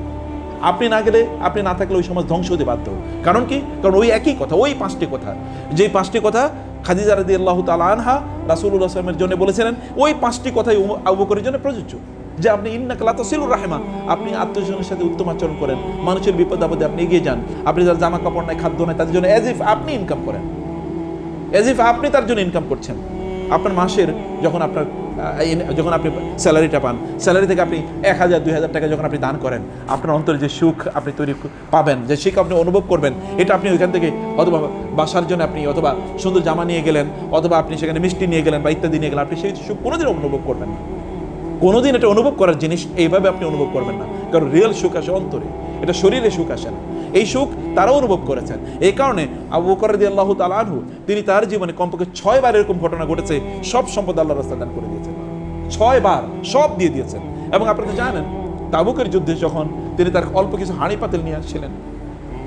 আপনি না গেলে, আপনি না থাকলে ওই সমাজ ধ্বংস হতে বাধ্য। কারণ কি? কারণ ওই একই কথা, ওই 5টি কথা, যেই 5টি কথা খাদিজা রাদিয়াল্লাহু তাআলা আনহা রাসূলুল্লাহ সাল্লাল্লাহু আলাইহি ওয়াসাল্লামের জন্য বলেছিলেন, ওই 5টি কথাই আবু বকরের জন্য প্রযোজ্য। যে আপনি ইন্নাকা লা তাসিলুর রাহিমা, আপনি আত্মীয়স্বজনের সাথে উত্তম আচরণ করেন, মানুষের বিপদ আপদে আপনি এগিয়ে যান, আপনি যার জামা কাপড় নাই, খাদ্য নাই, তাদের জন্য এজ ইফ আপনি ইনকাম করেন, এজ ইফ আপনি তার জন্য ইনকাম করছেন। আপনার মাসের যখন আপনি স্যালারিটা পান, স্যালারি থেকে আপনি 1000 2000 টাকা যখন আপনি দান করেন, আপনার অন্তরে যে সুখ আপনি তৈরি পাবেন, যে সুখ আপনি অনুভব করবেন, এটা আপনি ওইখান থেকে অথবা বাসার জন্য আপনি অথবা সুন্দর জামা নিয়ে গেলেন, অথবা আপনি সেখানে মিষ্টি নিয়ে গেলেন বা ইত্যাদি নিয়ে গেলেন, আপনি সেই সুখ কোনোদিন অনুভব করবেন না। কোনোদিন এটা অনুভব করার জিনিস এইভাবে আপনি অনুভব করবেন না। কারণ রিয়েল সুখ আসে অন্তরে, এটা শরীরে সুখ আসে না। এই সুখ তারাও অনুভব করেছেন। এই কারণে আবু বকর রাদিয়াল্লাহু তাআলা আনহু তিনি তার জীবনে কমপক্ষে 6 বার এরকম ঘটনা ঘটেছে, সব সম্পদ আল্লাহর রাস্তায় দান করে দিয়েছেন। 6 বার সব দিয়ে দিয়েছেন। এবং আপনারা তো জানেন তাবুকের যুদ্ধে যখন তিনি তার অল্প কিছু হাঁড়ি পাতিল নিয়ে আসছিলেন,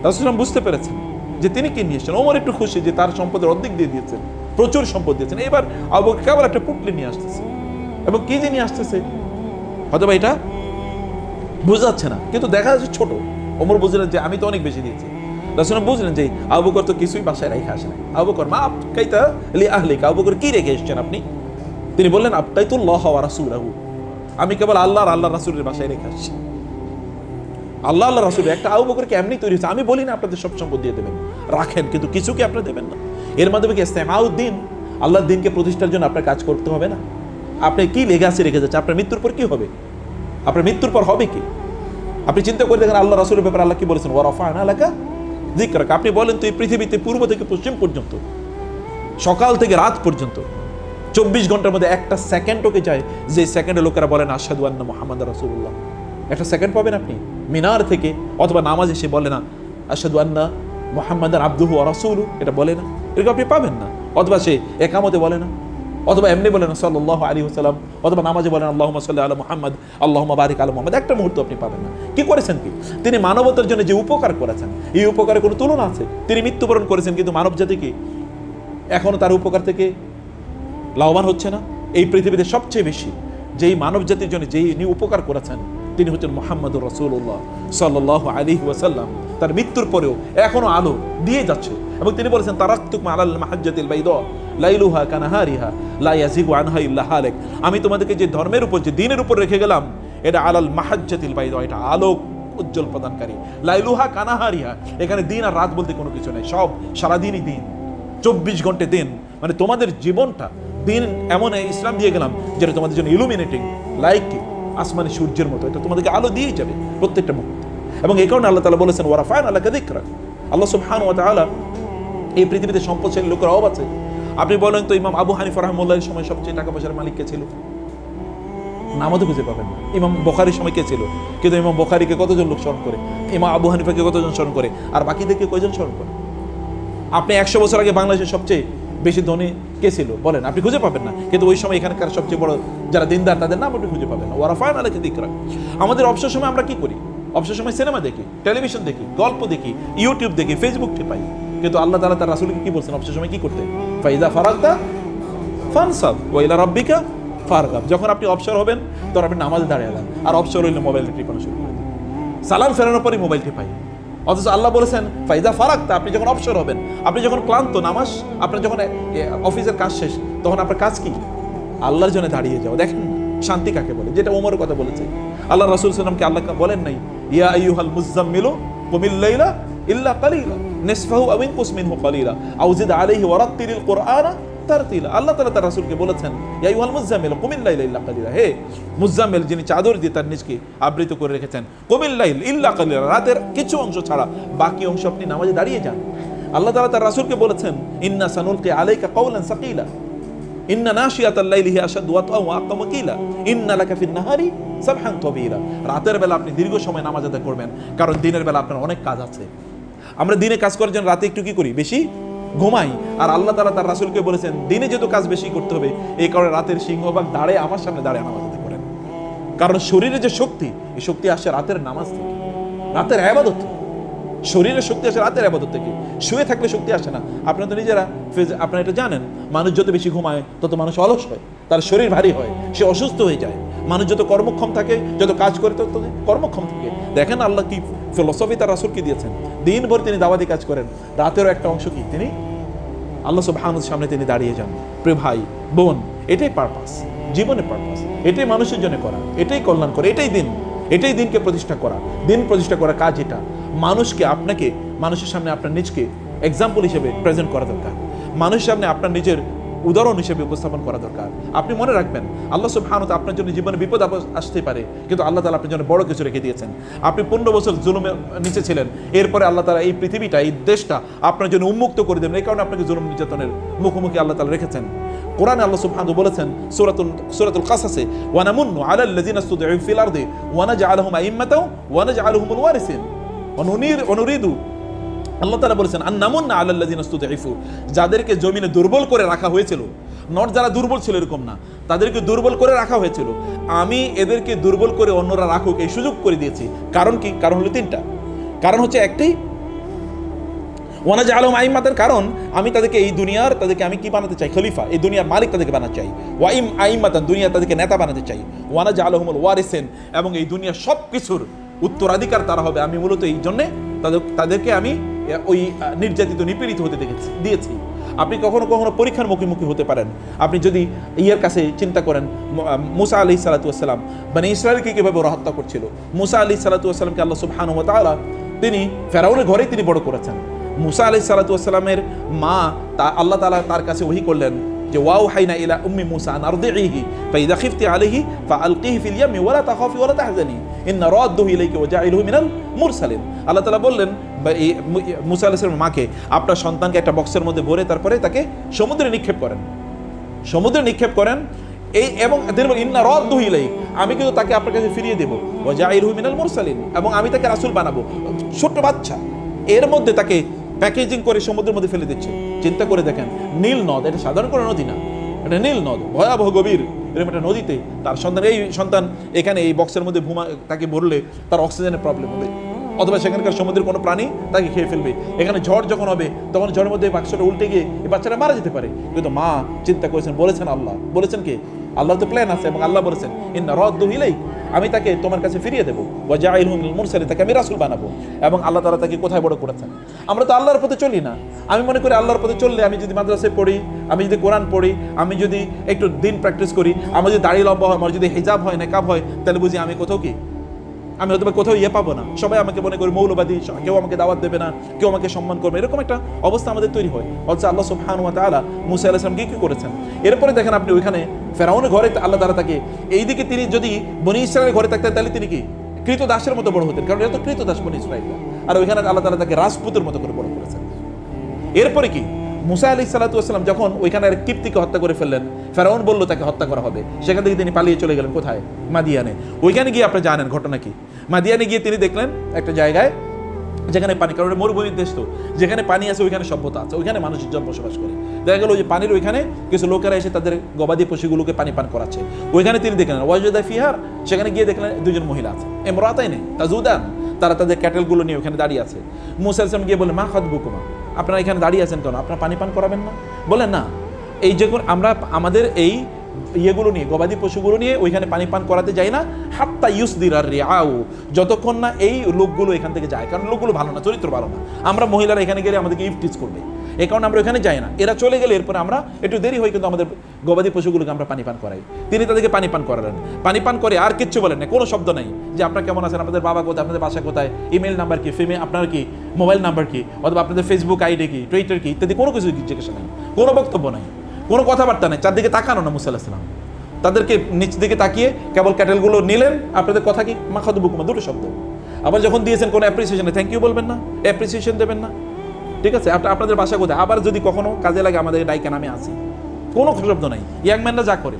রাসূলুল্লাহ বুঝতে পেরেছেন যে তিনি কি নিয়ে এসেছেন। ওমর একটু খুশি যে তার সম্পদের অর্ধেক দিয়ে দিয়েছেন, প্রচুর সম্পদ দিয়েছেন। এবার আবু বকর কেবল একটা পুটলি নিয়ে আসতেছে, এবং কি যে নিয়ে আসতেছে হয়তো এটা বোঝা যাচ্ছে না, কিন্তু দেখা যাচ্ছে ছোট। ওমর বুঝলেন যে আমি তো অনেক বেশি দিয়েছি। রাসূলুল্লাহ বুঝলেন যে আবু বকর তো কিছুই বাসায় রেখে আসে না। আবু বকর মা কাইতা লি আহলিকা, আবু বকর কি রেখে এসেছেন আপনি? তিনি বললেন আবতাইতুল্লাহ ওয়া রাসূলাহু, আমি কেবল আল্লাহ আর আল্লাহর রাসূলের বাসায় রেখে আসছি। আল্লাহ আল্লাহ রাসূল একটা আবু বকর কি এমনি তৈরি হয়েছে? আমি বলি না আপনাদের সব সম্পদ দিয়ে দেবেন, রাখেন, কিন্তু কিছু কি আপনারা দেবেন না? এর মাধ্যমে কি ইসতিমাউদ্দিন, আল্লাহর দিনকে প্রতিষ্ঠার জন্য আপনার কাজ করতে হবে না? আপনি কি লেগাসি রেখে যাচ্ছে? আপনার মৃত্যুর পর কি হবে? আপনার মৃত্যুর পর হবে কি? আপনি চিন্তা করে দেখেন আল্লাহ রাসূলের ব্যাপারে আল্লাহ কি বলেছেন, ওয়া রাফা'না লাকা যিকরাক। আপনি বলেন তো এই পৃথিবীতে পূর্ব থেকে পশ্চিম পর্যন্ত, সকাল থেকে রাত পর্যন্ত 24 ঘন্টার মধ্যে একটা সেকেন্ডও যায় যে সেকেন্ডে লোকেরা বলেন আশহাদু আন্না মুহাম্মাদার রাসূলুল্লাহ। একটা সেকেন্ড পাবেন আপনি মিনার থেকে, অথবা নামাজে সে বলে না আশহাদু আন্না মুহাম্মাদান আবদুহু ওয়া রাসূলুহু, এটা বলে না, এরকম আপনি পাবেন না। অথবা সে একামতে বলে না, অথবা এমনি বলেন সাল্লাল্লাহু আলাইহি ওয়াসাল্লাম, অথবা নামাজে বলেন আল্লাহুম্মা সাল্লি আলা মুহাম্মাদ আল্লাহুম্মা বারিক আলা মুহাম্মাদ। একটা মুহূর্ত আপনি পাবেন না। কি করেছেন কি? তিনি মানবতার জন্য যে উপকার করেছেন, এই উপকারের কোনো তুলনা আছে? তিনি মৃত্যুবরণ করেছেন, কিন্তু মানব জাতি কি এখনো তার উপকার থেকে লাভবান হচ্ছে না? এই পৃথিবীতে সবচেয়ে বেশি যেই মানব জাতির জন্য যেই উপকার করেছেন তিনি হচ্ছেন মুহাম্মদুর রাসূলুল্লাহ সাল্লাল্লাহু আলাইহি ওয়াসাল্লাম। তার মৃত্যুর পরেও এখনো আলো দিয়ে যাচ্ছে, এবং তিনি বলেছেন তারাকতুকুম আলাল মাহজ্জাতিল বাইদা লাইলুহা কানাহারিহা লা ইয়াজিগু আনহা ইল্লা হালিক। আমি তোমাদেরকে যে ধর্মের উপর, যে দ্বীনের উপর রেখে গেলাম, এটা আলাল মাহজ্জাতিল বাইদা, এটা আলোক উজ্জ্বল প্রদানকারী। লাইলুহা কানাহারিহা, এখানে দিন আর রাত বলতে কোনো কিছু নেই, সব সারাদিনই দিন, 24 ঘন্টা দিন। মানে তোমাদের জীবনটা দিন এমন ইসলাম দিয়ে গেলাম যেটা তোমাদের জন্য ইলুমিনেটিং, লাইক আসমানি সূর্যের মতো, এটা তোমাদেরকে আলো দিয়ে যাবে প্রত্যেকটা মুহূর্তে। এবং এই কারণে আল্লাহ তাআলা বলেছেন ওয়া রাফা'না লাকা যিকরাক। আল্লাহ সুবহানাহু ওয়া তাআলা এই পৃথিবীতে সম্পদশালী লোকের অভাব আছে। আপনি বলেন তো ইমাম আবু হানিফা রাহমাতুল্লাহির সময় সবচেয়ে টাকা পয়সার মালিক কে ছিল? নামও তো খুঁজে পাবেন না। ইমাম বুখারীর সময় কে ছিল? কিন্তু ইমাম বুখারীকে কতজন লোক স্মরণ করে, ইমাম আবু হানিফাকে কতজন স্মরণ করে, আর বাকিদেরকে কয়জন স্মরণ করে? আপনি 100 বছর আগে বাংলাদেশের সবচেয়ে বেশি ধনী কে ছিল বলেন? আপনি খুঁজে পাবেন না। কিন্তু ওই সময় এখানকার সবচেয়ে বড় যারা দিনদার তাদের নাম আপনি খুঁজে পাবেন না। ওয়া রাফা'না লাকা যিকরাক। আমাদের অবসর সময় আমরা কি করি? অবসর সময় সিনেমা দেখি, টেলিভিশন দেখি, গল্প দেখি, ইউটিউব দেখি, ফেসবুক টিপাই। কিন্তু আল্লাহ তাআলা তার রাসূলকে কি বলছেন অবসর সময় কি করতে? ফাইযা ফারাগতা ফানসাব ওয়া ইলা রাব্বিকা ফারগাব। যখন আপনি অবসর হবেন তখন আপনি নামাজে দাঁড়িয়ে যান, আর অবসর হইলে মোবাইল টিপানো শুরু করে দিন। সালাম ফেরানোর পরই মোবাইল টিপাই। অথচ আল্লাহ বলেছেন ফাইজা ফারাগতা, আপনি যখন অবসর হবেন, আপনি যখন ক্লান্ত, নামাজ আপনার যখন অফিসের কাজ শেষ, তখন আপনার কাজ কি? আল্লাহর জন্য দাঁড়িয়ে যাও। দেখেন শান্তি কাকে বলে, যেটা ওমরের কথা বলেছে। আল্লাহ রাসূল সাল্লাল্লাহু আলাইহি ওয়াসাল্লামকে আল্লাহ বলেন নাই ইয়া আইয়ুহাল মুযাম্মিলু কুমিল লাইলা ইল্লা কালিলা নিসফাহু আও ইনকুস মিনহু কালিলা আও জিদ আলাইহি ওয়ারাত্তিলিল কুরআনা তারতিলা। আল্লাহ তাআলা তার রাসূলকে বলেছেন ইয়া আইয়ুহাল মুযাম্মিলু কুমিল লাইলা ইল্লা কালিলা, হে মুযাম্মিল যিনি চাদর দিয়ে তার নিজকে আবৃত করে রেখেছেন, কুমিল লাইল ইল্লা কালিলা, রাতের কিছু অংশ ছাড়া বাকি অংশ আপনি নামাজে দাঁড়িয়ে যান। আল্লাহ তাআলা তার রাসূলকে বলেছেন ইন্না সানুলকি আলাইকা কাওলান সাকিলা ইন্না নাশিয়াতাল লাইলি হিয়া আশাদ্দু ওয়াতআ ওয়া আকামু কিলা ইন্না লাকা ফিন নাহারি সাবহান তাবিলা। রাতের বেলা আপনি দীর্ঘ সময় নামাজ আদায় করবেন, কারণ দিনের বেলা আপনার অনেক কাজ আছে। আমরা দিনে কাজ করার জন্য রাতে একটু কি করি, বেশি ঘুমাই। আর আল্লাহ তাআলা তার রাসূলকে বলেছেন দিনে যেহেতু কাজ বেশি করতে হবে, এই কারণে রাতের সিংহভাগ দাঁড়িয়ে আমার সামনে দাঁড়িয়ে নামাজ আদায় করেন। কারণ শরীরে যে শক্তি, এই শক্তি আসে রাতের নামাজ থেকে, রাতের ইবাদত থেকে। শরীরের শক্তি আসে রাতের ইবাদত থেকে, শুয়ে থাকলে শক্তি আসে না। আপনারা তো নিজেরা আপনারা এটা জানেন, মানুষ যত বেশি ঘুমায় তত মানুষ অলস হয়, তার শরীর ভারী হয়, সে অসুস্থ হয়ে যায়। মানুষ যত কর্মক্ষম থাকে, যত কাজ করে তত কর্মক্ষম থাকে। দেখেন আল্লাহ কি ফিলোসফি তার রাসূলকে দিয়েছেন, দিনভর তিনি দাওয়াতি কাজ করেন, রাতেরও একটা অংশ কি তিনি আল্লাহ সুবহানাহু সামনে তিনি দাঁড়িয়ে যান। প্রিয় ভাই বোন, এটাই পারপাস, জীবনের পারপাস, এটাই মানুষের জন্য করা, এটাই কল্যাণ করা, এটাই দিনকে প্রতিষ্ঠা করা। দিন প্রতিষ্ঠা করার কাজ এটা। মানুষকে, আপনাকে মানুষের সামনে আপনার নিজকে এক্সাম্পল হিসেবে প্রেজেন্ট করা দরকার, মানুষের সামনে আপনার নিজের উদাহরণ হিসেবে উপস্থাপন করা দরকার। আপনি মনে রাখবেন আল্লাহ সুবহানাহু ওয়া তাআলা আপনার জন্য জীবনে বিপদ আসতে পারে, কিন্তু আল্লাহ তাআলা আপনার জন্য বড় কিছু রেখে দিয়েছেন। আপনি 15 বছর জুলুমের নিচে ছিলেন, এরপরে আল্লাহ তাআলা এই পৃথিবীটা, এই দেশটা আপনার জন্য উন্মুক্ত করে দেবেন। এই কারণে আপনাকে জুলুম নির্যাতনের মুখোমুখি আল্লাহ তাআলা রেখেছেন। কোরআনে আল্লাহ সুবহানাহু বলেছেন সূরাতুল কাসাসে ওয়া নামুন্নু আলাল লাযিনা ইসতুদঈফু ফিল আরদি ওয়া নাজআলুহুম আইম্মাতাও ওয়া নাজআলুহুমুল ওয়ারিসিন ওয়া নুরিদু। আল্লাহ তাআলা বলেছেন আন্নামুন্না আলাল লাযিনা ইসতুদঈফু, যাদেরকে জমিনে দুর্বল করে রাখা হয়েছিল, নট যারা দুর্বল ছিল এরকম না, তাদেরকে দুর্বল করে রাখা হয়েছিল, আমি এদেরকে দুর্বল করে অন্যরা রাখুক এই সুযোগ করে দিয়েছি। কারণ কি? কারণ হলো তিনটা। কারণ হচ্ছে একটাই, ওয়া নাজআলুহুম আইম্মাতান, কারণ আমি তাদেরকে এই দুনিয়ার, তাদেরকে আমি কি বানাতে চাই? খলিফা, এই দুনিয়ার মালিক তাদেরকে বানাতে চাই। ওয়া আইম্মাতান, দুনিয়া তাদেরকে নেতা বানাতে চাই। ওয়া নাজআলুহুমুল ওয়ারিসিন, এবং এই দুনিয়ার সব কিছুর উত্তরাধিকার তারা হবে। আমি মূলত এই জন্যে তাদেরকে আমি ওই নির্যাতিত নিপীড়িত হতে দিয়েছি। আপনি কখনো কখনো পরীক্ষার মুখোমুখি হতে পারেন। আপনি যদি ইয়ের কাছে চিন্তা করেন, মুসা আলাইহিস সালাতু ওয়াস সালাম বনি ইসরাঈলকে কিভাবে ওরা হত্যা করছিল। মুসা আলাইহিস সালাতু ওয়াস সালামকে আল্লাহ সুবহানাহু ওয়া তাআলা তিনি ফেরাউনের ঘরেই তিনি বড় করেছেন। মুসা আলাইহিস সালাতু ওয়াস সালামের মা আল্লাহ তাআলা তার কাছে ওহী করলেন যে ওয়াউহাইনা ইলা উম্মি মুসা আন আরদিহি ফাইযা খিফতি আলাইহি ফাআলকিহি ফিল ইয়ামি ওয়া লা তাখাফি ওয়া লা তাহজানি ইন্না রাদ্দুহু ইলাইকা ওয়া জাইলুহু মিনাল মুরসালিন। আল্লাহ তাআলা বললেন মুসা আলাইহিস সালামের মাকে, আপনার সন্তানকে একটা বক্সের মধ্যে ভরে তারপরে তাকে সমুদ্রে নিক্ষেপ করেন। এই এবং ইন্না রাদ্দুহু ইলাইক, আমি কিন্তু তাকে আপনার কাছে ফিরিয়ে দেব। ওয়া জাইলুহু মিনাল মুরসালিন, এবং আমি তাকে রাসূল বানাবো। ছোট্ট বাচ্চা, এর মধ্যে তাকে প্যাকেজিং করে সমুদ্রের মধ্যে ফেলে দিচ্ছে। চিন্তা করে দেখেন, নীল নদ, এটা সাধারণ কোনো নদী না, এটা নীল নদ, ভয়াবহ গভীর এরকম একটা নদীতে তার সন্তান এখানে এই বক্সের মধ্যে তাকে ভরলে তার অক্সিজেনের প্রবলেম হবে, অথবা সেখানকার সমুদ্রের কোনো প্রাণী তাকে খেয়ে ফেলবে। এখানে ঝড় যখন হবে তখন ঝড়ের মধ্যে বাক্সটা উল্টে গিয়ে এই বাচ্চাটা মারা যেতে পারে। কিন্তু মা চিন্তা করেছেন, বলেছেন কি? আল্লাহ তো প্ল্যান আছে, এবং আল্লাহ বলেছেন ইন্না রাদ্দুহু ইলাইক, আমি তাকে তোমার কাছে ফিরিয়ে দেবো। ওয়া জাইলুহু মিনাল মুরসালিন, তাকে আমি রাসূল বানাবো। এবং আল্লাহ তাআলা তাকে কোথায় বড় করেছেন? আমরা তো আল্লাহর পথে চলি না। আমি মনে করি আল্লাহর পথে চললে, আমি যদি মাদ্রাসায় পড়ি, আমি যদি কোরআন পড়ি, আমি যদি একটু দিন প্র্যাকটিস করি, আমার যদি দাড়ি লম্বা হয়, আমার যদি হিজাব হয়, নেকাব হয়, তাহলে বুঝি আমি কোথাও কি, আমি হয়তো কোথাও পাবো না। সবাই আমাকে মনে করি মৌলবাদী, কেউ আমাকে দাওয়াত দেবে না, কেউ আমাকে সম্মান করবে, এরকম একটা অবস্থা আমাদের তৈরি হয়। অথচ আল্লাহ সুবহানাহু ওয়া তাআলা মুসা আলাইহিস সালামকে কি করেছেন? এরপরে দেখেন আপনি ওইখানে ফেরাউনের ঘরে আল্লাহ তাআলা তাকে, এইদিকে তিনি যদি বনি ইসরাঈলের ঘরে থাকতেন তাহলে তিনি কি কৃতদাসের মতো বড় হতেন, কারণ এটা তো কৃতদাস বনি ইসরাঈল। আর ওইখানে আল্লাহ তাআলা তাকে রাজপুতের মতো করে বড় করেছেন। এরপরে কি, মুসা আলাইহিস সালাতু ওয়াস সালাম যখন ওইখানে এক কিপ্তিকে হত্যা করে ফেললেন, ফেরাউন বলল তাকে হত্যা করা হবে, সেখান থেকে তিনি পালিয়ে চলে গেলেন কোথায়? মাদিয়ানে। ওইখানে গিয়ে আপনি জানেন ঘটনা কি? মাদিয়ানে গিয়ে তিনি দেখলেন একটা জায়গায় যেখানে পানি, কারণ মরুভূমির দেশ তো, যেখানে পানি আছে ওইখানে সভ্যতা আছে, ওইখানে মানুষজন বসবাস করে। দেখা গেল যে পানির ওইখানে কিছু লোকেরা এসে তাদের গবাদি পশুগুলোকে পানি পান করাচ্ছে। ওইখানে তিনি দেখলেন ওয়াজদা ফিহার, সেখানে গিয়ে দেখলেন দুজন মহিলা আছে, ইমরাতাইনি তাজুদান, তারা তাদের ক্যাটেলগুলো নিয়ে ওখানে দাঁড়িয়ে আছে। মুসা আলাইহিস সালাম গিয়ে বললেন, মা খাতবুকুমা, আপনারা এখানে দাঁড়িয়ে আছেন কেন? আপনারা পানি পান করাবেন না? বলেন না, এই যখন আমরা আমাদের এই ইয়েগুলো নিয়ে, গবাদি পশুগুলো নিয়ে ওইখানে পানি পান করাতে যাই না, হাত্তা ইউসদিরার রিআউ, যতক্ষণ না এই লোকগুলো এখান থেকে যায়, কারণ লোকগুলো ভালো না, চরিত্র ভালো না। আমরা মহিলারা এখানে গেলে আমাদেরকে ইফটিজ করবে, এই কারণে আমরা ওখানে যাই না। এরা চলে গেলে এরপরে আমরা একটু দেরি হয়, কিন্তু আমাদের গবাদি পশুগুলোকে আমরা পানি পান করাই। তিনি তাদেরকে পানি পান করালেন, পানি পান করে আর কিচ্ছু বলেন না, কোনো শব্দ নাই যে আপনারা কেমন আছেন, আপনাদের বাবা কোথায়, আপনাদের বাসা কোথায়, ইমেল নাম্বার কি, আপনার কি মোবাইল নাম্বার কি, অথবা আপনাদের ফেসবুক আইডি কি, টুইটার কি, ইত্যাদি কোনো কিছু জিজ্ঞাসা নেই, কোনো বক্তব্য নাই, কোনো কথাবার্তা নেই, চারদিকে তাকানো না মুসা আলাইহিস সালাম। তাদেরকে নিচ দিকে তাকিয়ে কেবল ক্যাটেলগুলো নিলেন, আপনাদের কথা কি, মাখাদু বুকুমা, দুটো শব্দ। আবার যখন দিয়েছেন কোনো অ্যাপ্রিসিয়েশন, থ্যাংক ইউ বলবেন না, অ্যাপ্রিসিয়েশন দেবেন না, ঠিক আছে, আপনাদের বাসা কোথায়, আবার যদি কখনো কাজে লাগে আমাদের ডাইকে নামে আসি, কোনো শব্দ নাই। ইয়াংম্যানরা যা করে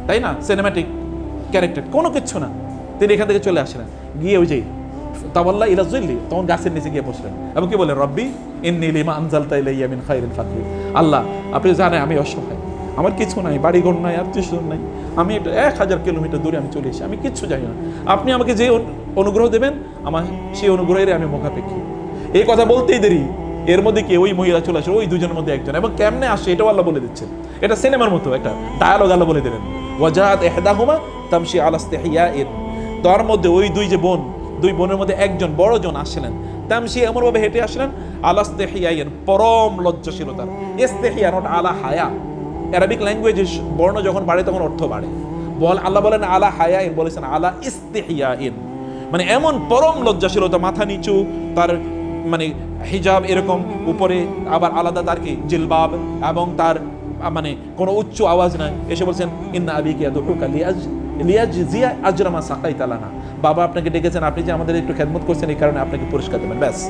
তাই না, সিনেম্যাটিক ক্যারেক্টার, কোনো কিচ্ছু না। তিনি এখান থেকে চলে আসলেন, গিয়ে ওই যে তাওয়াল্লা ইলা যিল্লি, তখন গাছের নিচে গিয়ে বসলেন এবং কি বলেন, রব্বি ইন্নী লিমা আনজালতা ইলাইয়া মিন খায়রিন ফাকির। আল্লাহ, আপনি জানেন আমি অসহায়, আমার কিছু নাই, বাড়িঘর নাই, আত্মীয়স্বজন নাই, আমি একটা 1000 কিলোমিটার দূরে আমি চলে এসেছি, আমি কিচ্ছু জানি না, আপনি আমাকে যে অনুগ্রহ দেবেন আমার সেই অনুগ্রহের আমি মুখাপেক্ষী। এই কথা বলতেই দেরি, এর মধ্যে কি ওই মহিলা চলে আসে, ওই দুজনের মধ্যে একজন, এবং কেমনে আসে এটাও আল্লাহ বলে দিচ্ছেন। এটা সিনেমার মতো একটা ডায়ালগ আল্লাহ বলে দিলেন, ওয়াজাহাত ইহদাহুমা তামশি আলা ইসতিহইয়াইন। তার মধ্যে ওই দুই বোনের মধ্যে একজন বড় জন আসলেন, তামশি এমনভাবে হেঁটে আসলেন, আলা ইসতিহইয়াইন, পরম লজ্জাশীলতার, ইসতিহইয়া নট আলা হায়া। অ্যারাবিক ল্যাঙ্গুয়েজে বর্ণ যখন বাড়ে তখন অর্থ বাড়ে। আল্লাহ বলেন আলা হায়াইন, বলেছেন আলা ইসতিহইয়াইন, মানে এমন পরম লজ্জাশীলতা, মাথা নিচু, তার মানে হিজাব এরকম উপরে, আবার আলাদা তার কি জিলবাব, এবং তার মানে কোনো উচ্চ আওয়াজ নাই, এসে বলছেন ইন্না আবিকা ইয়াদউকা লিয়াজজিয়া আজরা মা সাকাইতা লানা, বাবা আপনাকে ডেকেছেন, আপনি যে আমাদের একটু খেদমত করছেন এই কারণে আপনাকে পুরস্কার দেবেন, ব্যাস।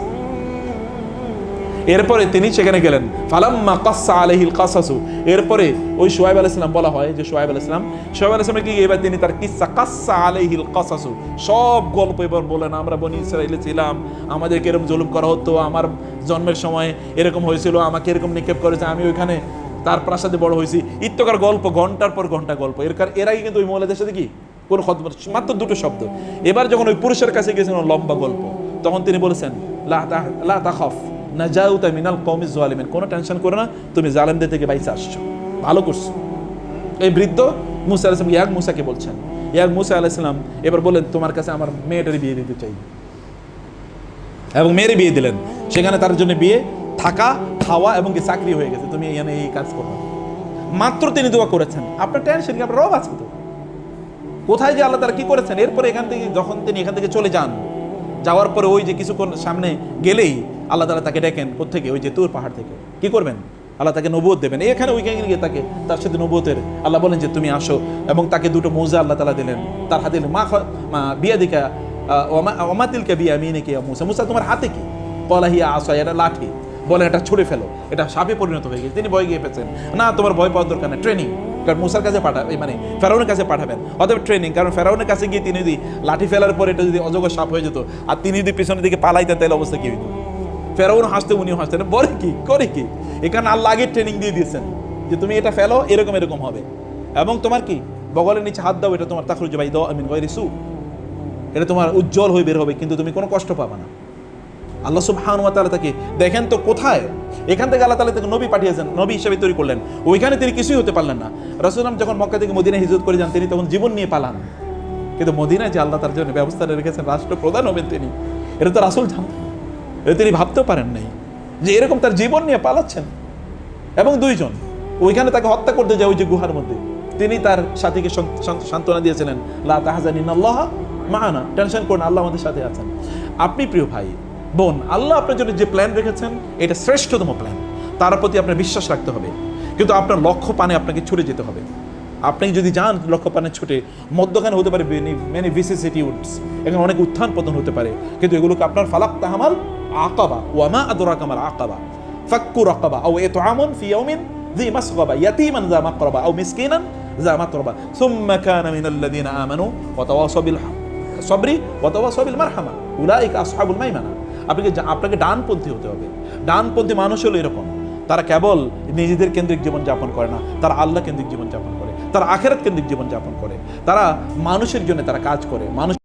এরপরে তিনি সেখানে গেলেন, ফালাম্মা কাসসা আলাইহিল কাসাসু, এরপরে ওই শুআয়ব আলাইহিস সালাম, বলা হয় যে শুআয়ব আলাইহিস সালাম কি এবার তিনি তার কিসসা, কাসসা আলাইহিল কাসাসু, সব গল্প এবার বলেন, আমরা বনি ইসরাঈলে ছিলাম, আমাদেরকে এরকম জুলুম করা হতো, আমার জন্মের সময় এরকম হয়েছিল, আমাকে এরকম নিক্ষেপ করেছে, আমি ওইখানে তার প্রাসাদে বড় হয়েছি, ইত্যকার গল্প, ঘন্টার পর ঘন্টা গল্প। এর আগে কিন্তু ওই মহিলাদের সাথে কি কোনো মাত্র দুটো শব্দ। এবার যখন ওই পুরুষের কাছে গেছেন লম্বা গল্প, তখন তিনি বলেছেন লা তাখাফ নাজাউতা মিনাল কওমিজ জালিমিন, কোনো টেনশন করো না, তুমি জালেমদের থেকে বাইসে আসছো, ভালো করছো। এই বৃদ্ধ মুসা আলাইহিস সালাম ইয়াক মুসাকে বলছেন, ইয়াক মুসা আলাইহিস সালাম এবার বলেন, তোমার কাছে আমার মেয়েটার বিয়ে দিতে চাই, এবং মেয়ের বিয়ে দিলেন। সেখানে তার জন্য বিয়ে, থাকা, খাওয়া এবং কি চাকরি হয়ে গেছে, তুমি এখানে এই কাজ করবে। মাত্র তিনি দোয়া করেছেন, আপনার টেনশন কি, আপনার রব আছে তো, কোথায় যে আল্লাহ তাআলা কি করেছেন। এরপরে এখান থেকে যখন তিনি এখান থেকে চলে যান, যাওয়ার পরে ওই যে কিছুক্ষণ সামনে গেলেই আল্লাহ তাআলা তাকে ডেকেন, কোত্থেকে, ওই যে তুর পাহাড় থেকে। কি করবেন, আল্লাহ তাকে নবুয়ত দেবেন। এখানে ওইখানে গিয়ে তাকে তার সাথে নবুয়তের আল্লাহ বলেন যে তুমি আসো, এবং তাকে দুটো মৌজা আল্লাহ তাআলা দিলেন, তার হাতে মা বিয়াদিকা ওমা তিলকা বিয়ামিনিকা ইয়া মুসা, মুসা তোমার হাতে কি, ক্বালা হিয়া আসায়া, এটা লাঠি, বলেন এটা ছুঁড়ে ফেলো, এটা সাপে পরিণত হয়ে গেছে। তিনি ভয় গিয়ে পেয়েছেন, না তোমার ভয় পাওয়ার দরকার নেই, ট্রেনিং, কারণ মুসার কাছে মানে ফেরাউনের কাছে পাঠাবেন, অতএব ট্রেনিং, কারণ ফেরাউনের কাছে গিয়ে তিনি যদি লাঠি ফেলার পর এটা যদি অজগর সাপ হয়ে যেত, আর তিনি যদি পিছনের দিকে পালাইতেন, তাহলে অবস্থা কি হইতো, ফেরাউন হাসতে উনিও হাসতেন, বলে কি করে কি, এখানে আল্লাহ আগে ট্রেনিং দিয়ে দিয়েছেন যে তুমি এটা ফেলো, এরকম এরকম হবে, এবং তোমার কি বগলের নিচে হাত দাও, এটা তোমার তাখরুজু বাইদা মিন গায়রি সু, এটা তোমার উজ্জ্বল হয়ে বের হবে, কিন্তু তুমি কোনো কষ্ট পাবে না। আল্লাহ সুবহানাহু ওয়া তাআলা তাকে দেখেন তো কোথায়, এখান থেকে আল্লাহ তাআলা তাকে নবী পাঠিয়েছেন, নবী হিসেবে তৈরি করলেন, ওইখানে তিনি কিছুই হতে পারলেন না। রাসূলুল্লাহ যখন মক্কা থেকে মদিনায় হিজরত করে যান, তিনি তখন জীবন নিয়ে পালান, কিন্তু মদিনায় যে আল্লাহ তার জন্য ব্যবস্থা রেখেছেন, রাষ্ট্রপ্রধান হবেন তিনি, এটা তো রাসূল জানতেন, এটা তিনি ভাবতেও পারেন নাই যে এরকম তার জীবন নিয়ে পালাচ্ছেন। এবং দুইজন ওইখানে তাকে হত্যা করতে যায়, ওই যে গুহার মধ্যে, তিনি তার সাথীকে সান্ত্বনা দিয়েছিলেন, লা তাহজান ইন্নাল্লাহ মা'ানা, টেনশন করুন, আল্লাহ আমাদের সাথে আছেন। আপনি প্রিয় ভাই বোন, আল্লাহ আপনার জন্য যে প্ল্যান রেখেছেন এটা শ্রেষ্ঠতম প্ল্যান, তার প্রতি আপনার বিশ্বাস রাখতে হবে, কিন্তু আপনার লক্ষ্য পানে আপনাকে ছুটে যেতে হবে। আপনি যদি যান লক্ষ্য পানে ছুটে, মধ্যখানে হতে পারে মেনি ভিসিসিটিউডস, এখানে অনেক উত্থান পতন হতে পারে, কিন্তু এগুলোকে আপনার ফালাক তাহামাল আকাবা, ওয়া মা আদরাকা মাল আকাবা, ফাক্কু রাকাবা আও ইতআমুন ফি ইয়াউমিন যী মাসগাবা ইয়াতীমান যা মাকরাবা আও মিসকিনান যা মাতরাবা সুম্মা কানা মিনাল্লাযীনা আমানু ওয়া তাওয়াসাউ বিল সাবরি ওয়া তাওয়াসাউ বিল মারহামা উলাইকা আসহাবুল মাইমানা। আপনাকে ডানপন্থী হতে হবে। ডানপন্থী মানুষ হলো এরকম, তারা কেবল নিজেদের কেন্দ্রিক জীবন যাপন করে না, তারা আল্লাহ কেন্দ্রিক জীবন যাপন করে, তারা আখিরাত কেন্দ্রিক জীবন যাপন করে, তারা মানুষের জন্য তারা কাজ করে, মানুষ